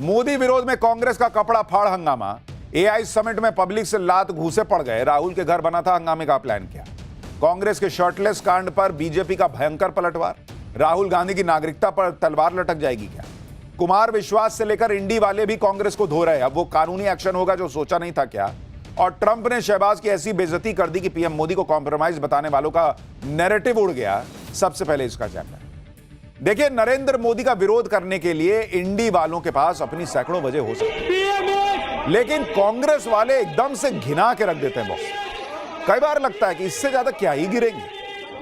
मोदी विरोध में कांग्रेस का कपड़ा फाड़ हंगामा। एआई समिट में पब्लिक से लात घूसे पड़ गए। राहुल के घर बना था, हंगामे का प्लान किया। कांग्रेस के शर्टलेस कांड पर बीजेपी का भयंकर पलटवार। राहुल गांधी की नागरिकता पर तलवार लटक जाएगी क्या? कुमार विश्वास से लेकर इंडी वाले भी कांग्रेस को धो रहे हैं। अब वो कानूनी एक्शन होगा जो सोचा नहीं था क्या? और ट्रंप ने शहबाज की ऐसी बेइज्जती कर दी कि पीएम मोदी को कॉम्प्रोमाइज बताने वालों का नैरेटिव उड़ गया। सबसे पहले इसका चैप्टर देखिए। नरेंद्र मोदी का विरोध करने के लिए इंडी वालों के पास अपनी सैकड़ों वजह हो सकती है, लेकिन कांग्रेस वाले एकदम से घिना के रख देते हैं बॉस। कई बार लगता है कि इससे ज्यादा क्या ही गिरेंगे,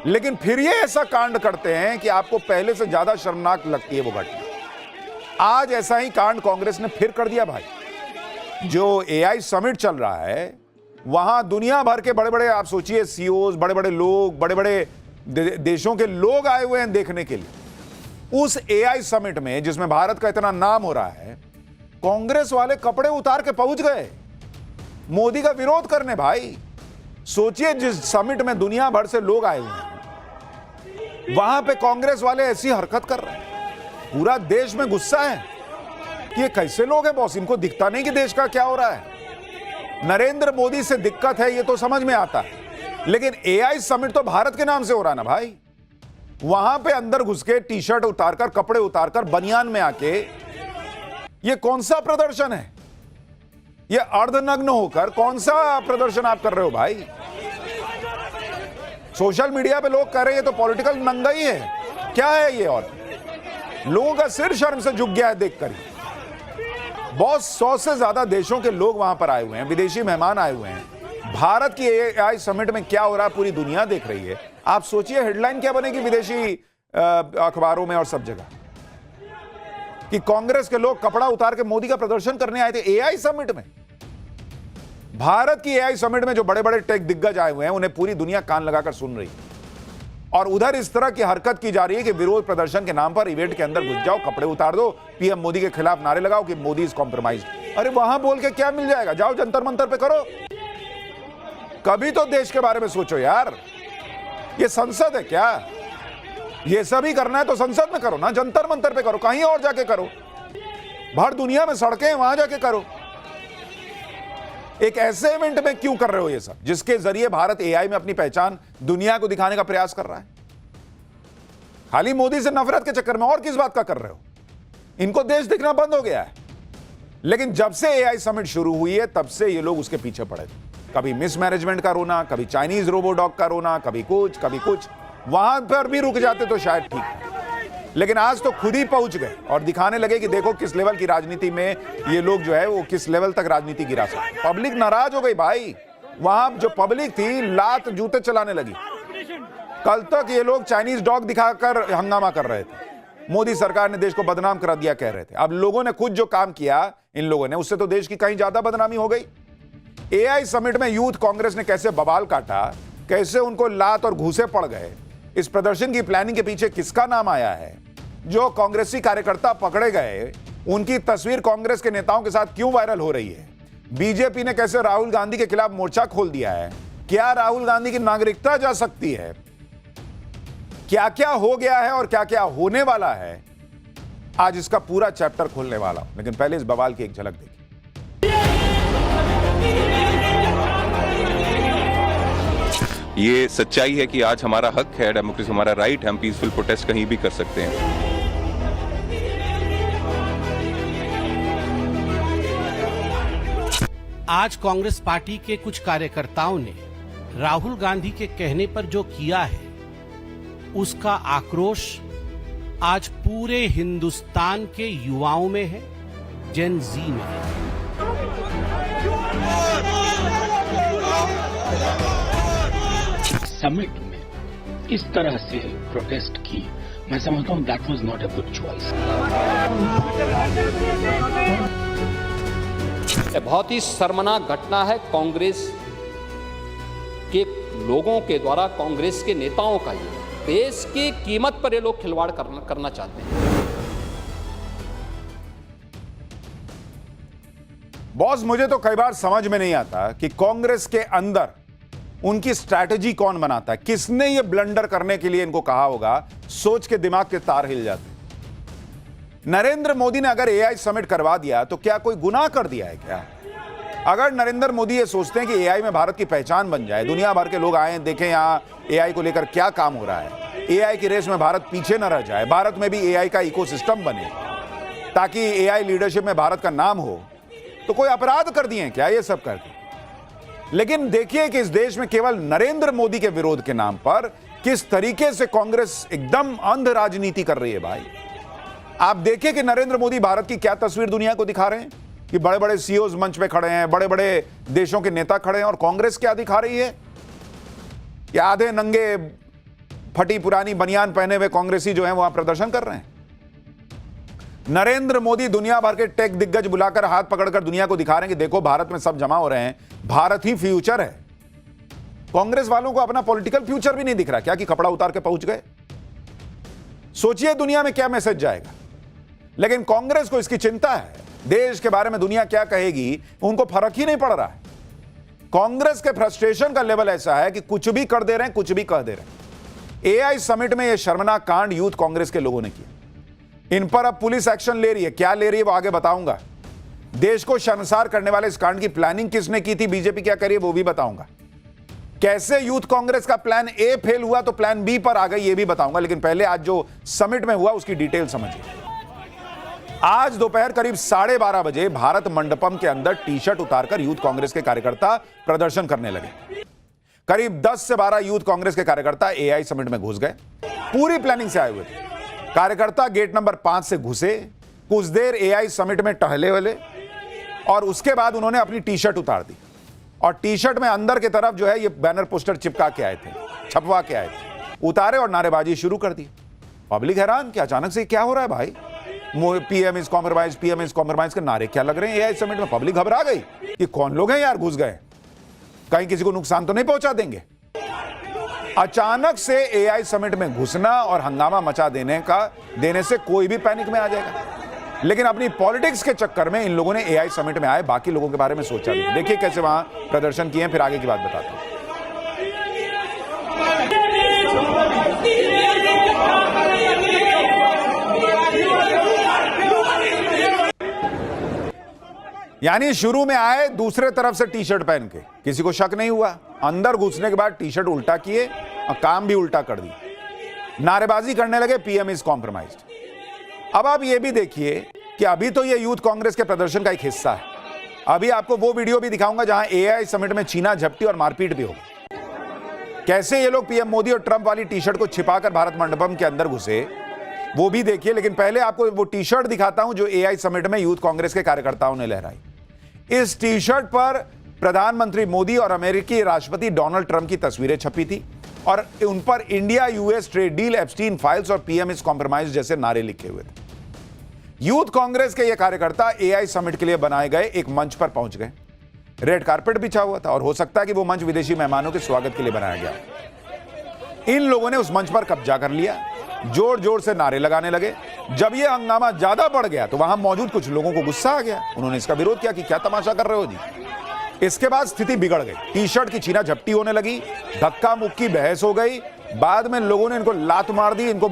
लेकिन फिर ये ऐसा कांड करते हैं कि आपको पहले से ज्यादा शर्मनाक लगती है वो घटना। आज ऐसा ही कांड कांग्रेस ने फिर कर दिया भाई। जो एआई समिट चल रहा है, वहां दुनिया भर के बड़े बड़े, आप सोचिए, सीईओज, बड़े बड़े लोग, बड़े बड़े देशों के लोग आए हुए हैं देखने के लिए। उस एआई समिट में जिसमें भारत का इतना नाम हो रहा है, कांग्रेस वाले कपड़े उतार के पहुंच गए मोदी का विरोध करने। भाई सोचिए, जिस समिट में दुनिया भर से लोग आए हुए हैं, वहां पे कांग्रेस वाले ऐसी हरकत कर रहे हैं। पूरा देश में गुस्सा है कि ये कैसे लोग हैं बॉस, इनको दिखता नहीं कि देश का क्या हो रहा है। नरेंद्र मोदी से दिक्कत है ये तो समझ में आता है, लेकिन एआई समिट तो भारत के नाम से हो रहा ना भाई। वहां पे अंदर घुस के टी शर्ट उतारकर, कपड़े उतारकर, बनियान में आके, ये कौन सा प्रदर्शन है? ये अर्धनग्न होकर कौन सा प्रदर्शन आप कर रहे हो भाई? सोशल मीडिया पे लोग कह रहे हैं ये तो पॉलिटिकल नंगाई है। क्या है ये? और लोगों का सिर शर्म से झुक गया है देखकर। बहुत 100 से ज्यादा देशों के लोग वहां पर आए हुए हैं, विदेशी मेहमान आए हुए हैं। भारत की एआई समिट में क्या हो रहा है पूरी दुनिया देख रही है। आप सोचिए हेडलाइन क्या बनेगी विदेशी अखबारों में और सब जगह कि कांग्रेस के लोग कपड़ा उतार के मोदी का प्रदर्शन करने आए थे एआई समिट में। भारत की एआई समिट में जो बड़े बड़े टेक दिग्गज आए हुए हैं, उन्हें पूरी दुनिया कान लगाकर सुन रही है। और उधर इस तरह की हरकत की जा रही है कि विरोध प्रदर्शन के नाम पर इवेंट के अंदर घुस जाओ, कपड़े उतार दो, पीएम मोदी के खिलाफ नारे लगाओ कि मोदी इज कॉम्प्रोमाइज। अरे वहां बोल के क्या मिल जाएगा? जाओ जंतर मंतर पे करो। कभी तो देश के बारे में सोचो यार। ये संसद है क्या? ये सभी करना है तो संसद में करो ना, जंतर मंतर पे करो, कहीं और जाके करो। भर दुनिया में सड़कें हैं, वहां जाके करो। एक ऐसे इवेंट में क्यों कर रहे हो ये सब, जिसके जरिए भारत एआई में अपनी पहचान दुनिया को दिखाने का प्रयास कर रहा है? खाली मोदी से नफरत के चक्कर में और किस बात का कर रहे हो? इनको देश दिखना बंद हो गया है। लेकिन जब से एआई समिट शुरू हुई है, तब से ये लोग उसके पीछे पड़े थे। कभी मिसमैनेजमेंट का रोना, कभी चाइनीज रोबोडॉग का रोना, कभी कुछ कभी कुछ। वहां पर भी रुक जाते तो शायद ठीक है, लेकिन आज तो खुद ही पहुंच गए और दिखाने लगे कि देखो किस लेवल की राजनीति में ये लोग जो है वो किस लेवल तक राजनीति गिरा सकते। पब्लिक नाराज हो गई भाई। वहां जो पब्लिक थी लात जूते चलाने लगी। कल तक ये लोग चाइनीज डॉग दिखाकर हंगामा कर रहे थे, मोदी सरकार ने देश को बदनाम करा दिया कह रहे थे। अब लोगों ने खुद जो काम किया इन लोगों ने, उससे तो देश की कहीं ज्यादा बदनामी हो गई। एआई समिट में यूथ कांग्रेस ने कैसे बवाल काटा, कैसे उनको लात और घूसे पड़ गए। इस प्रदर्शन की प्लानिंग के पीछे किसका नाम आया है? जो कांग्रेसी कार्यकर्ता पकड़े गए, उनकी तस्वीर कांग्रेस के नेताओं के साथ क्यों वायरल हो रही है? बीजेपी ने कैसे राहुल गांधी के खिलाफ मोर्चा खोल दिया है? क्या राहुल गांधी की नागरिकता जा सकती है? क्या क्या हो गया है और क्या क्या होने वाला है, आज इसका पूरा चैप्टर खोलने वाला हूं। लेकिन पहले इस बवाल की एक झलक देखिए। ये सच्चाई है कि आज हमारा हक है, डेमोक्रेसी हमारा राइट है, हम पीसफुल प्रोटेस्ट कहीं भी कर सकते हैं। आज कांग्रेस पार्टी के कुछ कार्यकर्ताओं ने राहुल गांधी के कहने पर जो किया है, उसका आक्रोश आज पूरे हिंदुस्तान के युवाओं में है, जेन जी में है। समिट में इस तरह से प्रोटेस्ट की, मैं समझता हूं that was not a good choice. बहुत ही शर्मनाक घटना है। कांग्रेस के लोगों के द्वारा, कांग्रेस के नेताओं का ये देश की कीमत पर ये लोग खिलवाड़ करना चाहते हैं। बॉस, मुझे तो कई बार समझ में नहीं आता कि कांग्रेस के अंदर उनकी स्ट्रैटेजी कौन बनाता है। किसने ये ब्लंडर करने के लिए इनको कहा होगा? सोच के दिमाग के तार हिल जाते। नरेंद्र मोदी ने अगर एआई समिट करवा दिया तो क्या कोई गुनाह कर दिया है क्या? अगर नरेंद्र मोदी ये सोचते हैं कि एआई में भारत की पहचान बन जाए, दुनिया भर के लोग आए देखें यहां एआई को लेकर क्या काम हो रहा है, एआई की रेस में भारत पीछे न रह जाए, भारत में भी एआई का इकोसिस्टम बने ताकि एआई लीडरशिप में भारत का नाम हो, तो कोई अपराध कर दिए क्या ये सब करके? लेकिन देखिए कि इस देश में केवल नरेंद्र मोदी के विरोध के नाम पर किस तरीके से कांग्रेस एकदम अंध राजनीति कर रही है भाई। आप देखिए कि नरेंद्र मोदी भारत की क्या तस्वीर दुनिया को दिखा रहे हैं कि बड़े बड़े सीईओज मंच पे खड़े हैं, बड़े बड़े देशों के नेता खड़े हैं, और कांग्रेस क्या दिखा रही है कि आधे नंगे फटी पुरानी बनियान पहने हुए कांग्रेसी जो हैं वहां प्रदर्शन कर रहे हैं। नरेंद्र मोदी दुनिया भर के टेक दिग्गज बुलाकर हाथ पकड़कर दुनिया को दिखा रहे हैं कि देखो भारत में सब जमा हो रहे हैं, भारत ही फ्यूचर है। कांग्रेस वालों को अपना पॉलिटिकल फ्यूचर भी नहीं दिख रहा क्या कि कपड़ा उतार के पहुंच गए? सोचिए दुनिया में क्या मैसेज जाएगा। लेकिन कांग्रेस को इसकी चिंता है, देश के बारे में दुनिया क्या कहेगी उनको फर्क ही नहीं पड़ रहा है। कांग्रेस के फ्रस्ट्रेशन का लेवल ऐसा है कि कुछ भी कर दे रहे हैं, कुछ भी कह दे रहे हैं। एआई समिट में यह शर्मनाक कांड यूथ कांग्रेस के लोगों ने किया। इन पर अब पुलिस एक्शन ले रही है, क्या ले रही है वो आगे बताऊंगा। देश को शर्मसार करने वाले इस कांड की प्लानिंग किसने की थी, बीजेपी क्या करी है वो भी बताऊंगा। कैसे यूथ कांग्रेस का प्लान ए फेल हुआ तो प्लान बी पर आ गई ये भी बताऊंगा। लेकिन पहले आज जो समिट में हुआ उसकी डिटेल समझिए। आज दोपहर करीब 12:30 बजे भारत मंडपम के अंदर टी शर्ट उतारकर यूथ कांग्रेस के कार्यकर्ता प्रदर्शन करने लगे। करीब 10 से 12 यूथ कांग्रेस के कार्यकर्ता एआई समिट में घुस गए, पूरी प्लानिंग से आए हुए थे। कार्यकर्ता गेट नंबर 5 से घुसे, कुछ देर एआई समिट में टहले वाले, और उसके बाद उन्होंने अपनी टी शर्ट उतार दी और टी शर्ट में अंदर की तरफ जो है ये बैनर पोस्टर चिपका के आए थे, छपवा के आए थे, उतारे और नारेबाजी शुरू कर दी। पब्लिक हैरान कि अचानक से क्या हो रहा है भाई, PM is compromise, PM is compromise के नारे क्या लग रहे हैं एआई समिट में। पब्लिक घबरा गई कि कौन लोग हैं यार घुस गए, कहीं किसी को नुकसान तो नहीं पहुंचा देंगे। अचानक से एआई समिट में घुसना और हंगामा मचा देने से कोई भी पैनिक में आ जाएगा। लेकिन अपनी पॉलिटिक्स के चक्कर में इन लोगों ने एआई समिट में आए, बाकी लोगों के बारे में सोचा नहीं। देखिए कैसे वहां प्रदर्शन किए हैं, फिर आगे की बात बताता हूं। यानी शुरू में आए दूसरे तरफ से टी शर्ट पहन के, किसी को शक नहीं हुआ। अंदर घुसने के बाद टी शर्ट उल्टा किए और काम भी उल्टा कर दी, नारेबाजी करने लगे, पीएम इज कॉम्प्रोमाइज्ड। अब आप ये भी देखिए कि अभी तो ये यूथ कांग्रेस के प्रदर्शन का एक हिस्सा है। अभी आपको वो वीडियो भी दिखाऊंगा जहां एआई समिट में छीना झपटी और मारपीट भी होगी। कैसे ये लोग पीएम मोदी और ट्रंप वाली टी शर्ट को छिपाकर भारत मंडपम के अंदर घुसे वो भी देखिए। लेकिन पहले आपको वो टी शर्ट दिखाता हूं जो एआई समिट में यूथ कांग्रेस के कार्यकर्ताओं ने लहराई। इस टी शर्ट पर प्रधानमंत्री मोदी और अमेरिकी राष्ट्रपति डोनाल्ड ट्रंप की तस्वीरें छपी थी और उन पर India US trade deal, Epstein files और पीएम इज कॉम्प्रोमाइज जैसे नारे लिखे हुए थे। यूथ कांग्रेस के ये कार्यकर्ता एआई समिट के लिए बनाए गए एक मंच पर पहुंच गए। रेड कारपेट बिछा हुआ था और हो सकता है कि वो मंच विदेशी मेहमानों के स्वागत के लिए बनाया गया। इन लोगों ने उस मंच पर कब्जा कर लिया, जोर जोर से नारे लगाने लगे। जब यह हंगामा ज्यादा बढ़ गया तो वहां मौजूद कुछ लोगों को गुस्सा आ गया, उन्होंने इसका विरोध किया कि क्या तमाशा कर रहे हो जी। इसके बाद स्थिति बिगड़ गई, टी शर्ट की छीना झपटी होने लगी, धक्का मुक्की बहस हो गई। बाद में लोगों ने इनको लात मार दी, इनको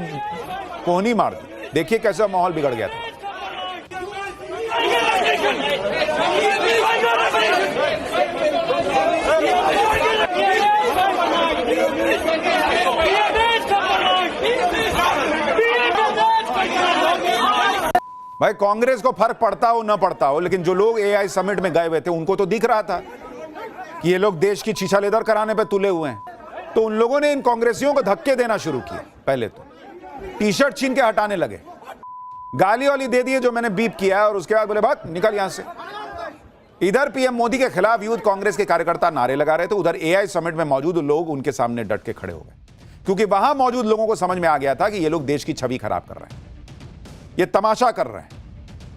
कोहनी मार दी। देखिए कैसा माहौल बिगड़ गया था। भाई कांग्रेस को फर्क पड़ता हो ना पड़ता हो, लेकिन जो लोग एआई समिट में गए हुए थे उनको तो दिख रहा था कि ये लोग देश की छीछा लेदर कराने पे तुले हुए हैं। तो उन लोगों ने इन कांग्रेसियों को धक्के देना शुरू किए। पहले तो टी शर्ट छीन के हटाने लगे, गाली वाली दे दिए जो मैंने बीप किया, और उसके बाद बोले भाग निकल यहां से। इधर पीएम मोदी के खिलाफ यूथ कांग्रेस के कार्यकर्ता नारे लगा रहे थे, उधर एआई समिट में मौजूद लोग उनके सामने डट के खड़े हो गए, क्योंकि वहां मौजूद लोगों को समझ में आ गया था कि ये लोग देश की छवि खराब कर रहे हैं, ये तमाशा कर रहे हैं।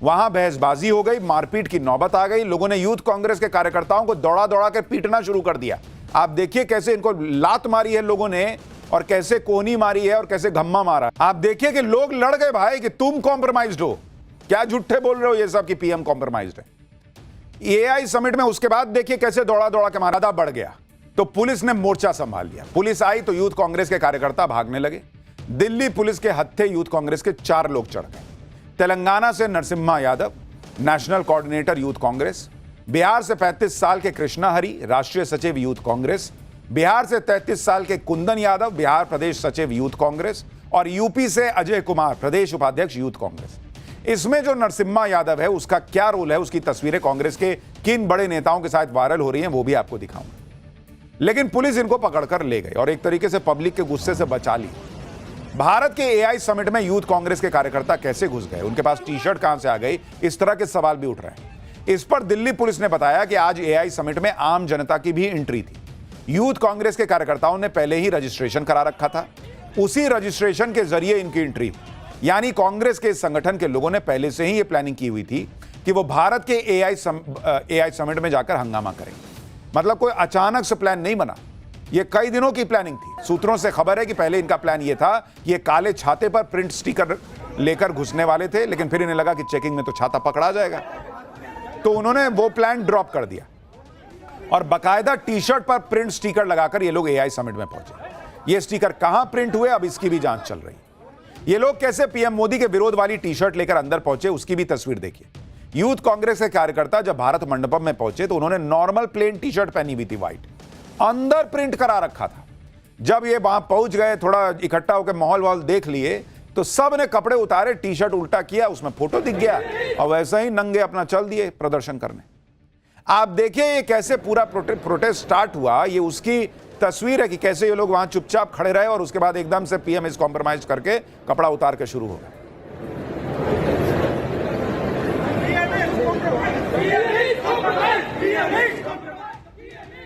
वहां बहसबाजी हो गई, मारपीट की नौबत आ गई। लोगों ने यूथ कांग्रेस के कार्यकर्ताओं को दौड़ा दौड़ा कर पीटना शुरू कर दिया। आप देखिए कैसे इनको लात मारी है लोगों ने, और कैसे कोहनी मारी है और कैसे घम्मा मारा। आप देखिए कि लोग लड़ गए भाई कि तुम कॉम्प्रोमाइज्ड हो, क्या झूठे बोल रहे हो ये सब कि पीएम कॉम्प्रोमाइज्ड है। एआई समिट में उसके बाद देखिए कैसे दौड़ा दौड़ा के मारा बढ़ गया, तो पुलिस ने मोर्चा संभाल लिया। पुलिस आई तो यूथ कांग्रेस के कार्यकर्ता भागने लगे। दिल्ली पुलिस के हत्थे यूथ कांग्रेस के 4 लोग चढ़ गए। तेलंगाना से Narasimha Yadav, national coordinator youth Congress. Bihar से 35 साल के कृष्णा हरि, राष्ट्रीय सचिव यूथ कांग्रेस। बिहार से 33 साल के कुंदन यादव, बिहार प्रदेश सचिव यूथ कांग्रेस। और यूपी से अजय कुमार, प्रदेश उपाध्यक्ष यूथ कांग्रेस। इसमें जो नरसिम्हा यादव है उसका क्या रोल है, उसकी तस्वीरें कांग्रेस के किन बड़े नेताओं के साथ वायरल हो रही हैं, वो भी आपको दिखाऊंगा। लेकिन पुलिस इनको पकड़कर ले गई और एक तरीके से पब्लिक के गुस्से से बचा ली। भारत के एआई समिट में यूथ कांग्रेस के कार्यकर्ता कैसे घुस गए, उनके पास टी शर्ट कहां से आ गई, इस तरह के सवाल भी उठ रहे हैं। इस पर दिल्ली पुलिस ने बताया कि आज एआई समिट में आम जनता की भी एंट्री थी। यूथ कांग्रेस के कार्यकर्ताओं ने पहले ही रजिस्ट्रेशन करा रखा था, उसी रजिस्ट्रेशन के जरिए इनकी एंट्री हुई। यानी कांग्रेस के संगठन के लोगों ने पहले से ही यह प्लानिंग की हुई थी कि वो भारत के एआई समिट में जाकर हंगामा करेंगे। मतलब कोई अचानक से प्लान नहीं बना, यह कई दिनों की प्लानिंग थी। सूत्रों से खबर है कि पहले इनका प्लान यह था कि ये काले छाते पर प्रिंट स्टिकर लेकर घुसने वाले थे, लेकिन फिर इन्हें लगा कि चेकिंग में तो छाता पकड़ा जाएगा, तो उन्होंने वो प्लान ड्रॉप कर दिया और बाकायदा टी शर्ट पर प्रिंट स्टिकर लगाकर ये लोग एआई समिट में पहुंचे। ये स्टिकर कहां प्रिंट हुए, अब इसकी भी जांच चल रही है। ये लोग कैसे पीएम मोदी के विरोध वाली टी शर्ट लेकर अंदर पहुंचे, उसकी भी तस्वीर देखिए। यूथ कांग्रेस के कार्यकर्ता जब भारत मंडपम में पहुंचे तो उन्होंने नॉर्मल प्लेन टी शर्ट पहनी हुई थी, व्हाइट, अंदर प्रिंट करा रखा था। जब ये वहां पहुंच गए, थोड़ा इकट्ठा होकर माहौल वाल देख लिए, तो सब ने कपड़े उतारे, टी शर्ट उल्टा किया, उसमें फोटो दिख गया और वैसे ही नंगे अपना चल दिए प्रदर्शन करने। आप देखिए ये कैसे पूरा प्रोटेस्ट स्टार्ट हुआ। ये उसकी तस्वीर है कि कैसे ये लोग वहां चुपचाप खड़े रहे और उसके बाद एकदम से पीएम इस कॉम्प्रोमाइज करके कपड़ा उतार के शुरू हो गया।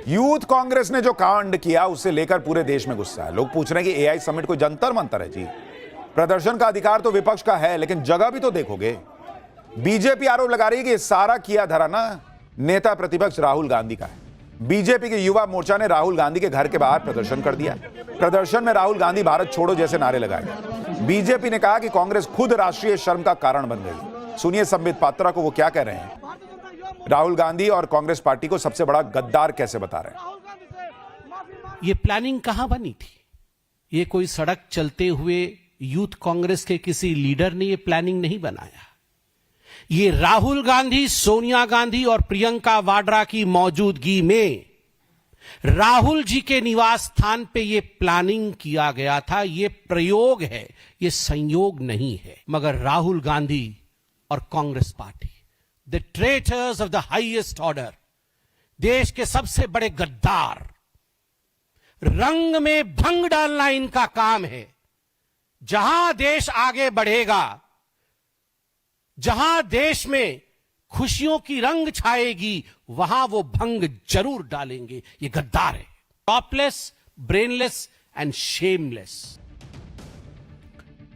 यूथ कांग्रेस ने जो कांड किया उससे लेकर पूरे देश में गुस्सा है। लोग पूछ रहे हैं कि एआई समिट कोई जंतर मंतर है? जी, प्रदर्शन का अधिकार तो विपक्ष का है, लेकिन जगह भी तो देखोगे। बीजेपी आरोप लगा रही है कि ये सारा किया धरा ना नेता प्रतिपक्ष राहुल गांधी का है। बीजेपी के युवा मोर्चा ने राहुल गांधी के घर के बाहर प्रदर्शन कर दिया। प्रदर्शन में राहुल गांधी भारत छोड़ो जैसे नारे लगाए। बीजेपी ने कहा कि कांग्रेस खुद राष्ट्रीय शर्म का कारण बन गई। सुनिए संबित पात्रा को वो क्या कह रहे हैं। राहुल गांधी और कांग्रेस पार्टी को सबसे बड़ा गद्दार कैसे बता रहे हैं। ये प्लानिंग कहां बनी थी? ये कोई सड़क चलते हुए यूथ कांग्रेस के किसी लीडर ने ये प्लानिंग नहीं बनाया। ये राहुल गांधी, सोनिया गांधी और प्रियंका वाड्रा की मौजूदगी में राहुल जी के निवास स्थान पे ये प्लानिंग किया गया था। ये प्रयोग है, ये संयोग नहीं है। मगर राहुल गांधी और Congress party, the traitors of the highest order, देश के सबसे बड़े गद्दार, रंग में भंग डालना इनका काम है। जहां देश आगे बढ़ेगा, जहां देश में खुशियों की रंग छाएगी, वहां वो भंग जरूर डालेंगे। ये गद्दार है, topless, brainless and shameless.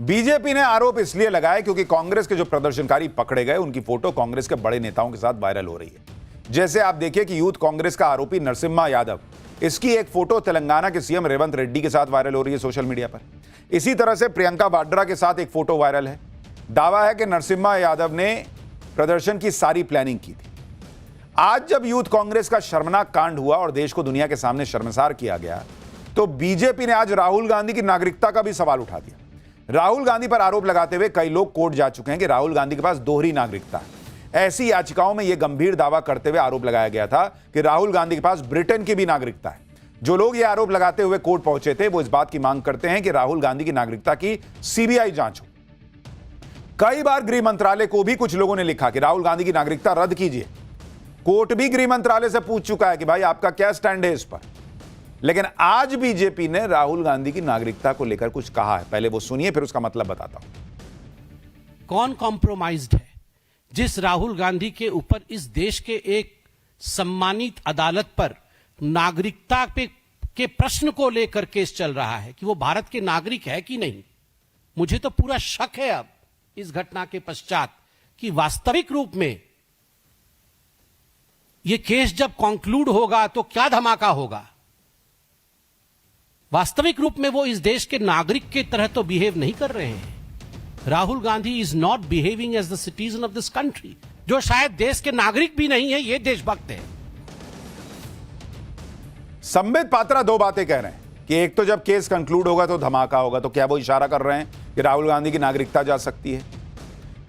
BJP ने आरोप इसलिए लगाया क्योंकि कांग्रेस के जो प्रदर्शनकारी पकड़े गए उनकी फोटो कांग्रेस के बड़े नेताओं के साथ वायरल हो रही है। जैसे आप देखिए कि यूथ कांग्रेस का आरोपी नरसिम्हा यादव, इसकी एक फोटो तेलंगाना के सीएम रेवंत रेड्डी के साथ वायरल हो रही है सोशल मीडिया पर। इसी तरह से प्रियंका वाड्रा के साथ एक फोटो वायरल है। दावा है कि नरसिम्हा यादव ने प्रदर्शन की सारी प्लानिंग की थी। आज जब यूथ कांग्रेस का शर्मनाक कांड हुआ और देश को दुनिया के सामने शर्मसार किया गया, तो बीजेपी ने आज राहुल गांधी की नागरिकता का भी सवाल उठा दिया। राहुल गांधी पर आरोप लगाते हुए कई लोग कोर्ट जा चुके हैं कि राहुल गांधी के पास दोहरी नागरिकता है। ऐसी याचिकाओं में यह गंभीर दावा करते हुए आरोप लगाया गया था कि राहुल गांधी के पास ब्रिटेन की भी नागरिकता है। जो लोग ये आरोप लगाते हुए कोर्ट पहुंचे थे वो इस बात की मांग करते हैं कि राहुल गांधी की नागरिकता की सीबीआई जांच हो। कई बार गृह मंत्रालय को भी कुछ लोगों ने लिखा कि राहुल गांधी की नागरिकता रद्द कीजिए। कोर्ट भी गृह मंत्रालय से पूछ चुका है कि भाई आपका क्या स्टैंड है इस पर। लेकिन आज बीजेपी ने राहुल गांधी की नागरिकता को लेकर कुछ कहा है। पहले वो सुनिए, फिर उसका मतलब बताता हूं। कौन कॉम्प्रोमाइज्ड है? जिस राहुल गांधी के ऊपर इस देश के एक सम्मानित अदालत पर नागरिकता के प्रश्न को लेकर केस चल रहा है कि वो भारत के नागरिक है कि नहीं। मुझे तो पूरा शक है अब इस घटना के पश्चात कि वास्तविक रूप में यह केस जब कंक्लूड होगा तो क्या धमाका होगा। वास्तविक रूप में वो इस देश के नागरिक के तरह तो बिहेव नहीं कर रहे हैं। Rahul Gandhi is not behaving as the citizen of this country, जो शायद देश के नागरिक भी नहीं है, ये देशभक्त है। संबित पात्रा दो बातें कह रहे हैं कि एक तो जब केस कंक्लूड होगा तो धमाका होगा, तो क्या वो इशारा कर रहे हैं कि राहुल गांधी की नागरिकता जा सकती है?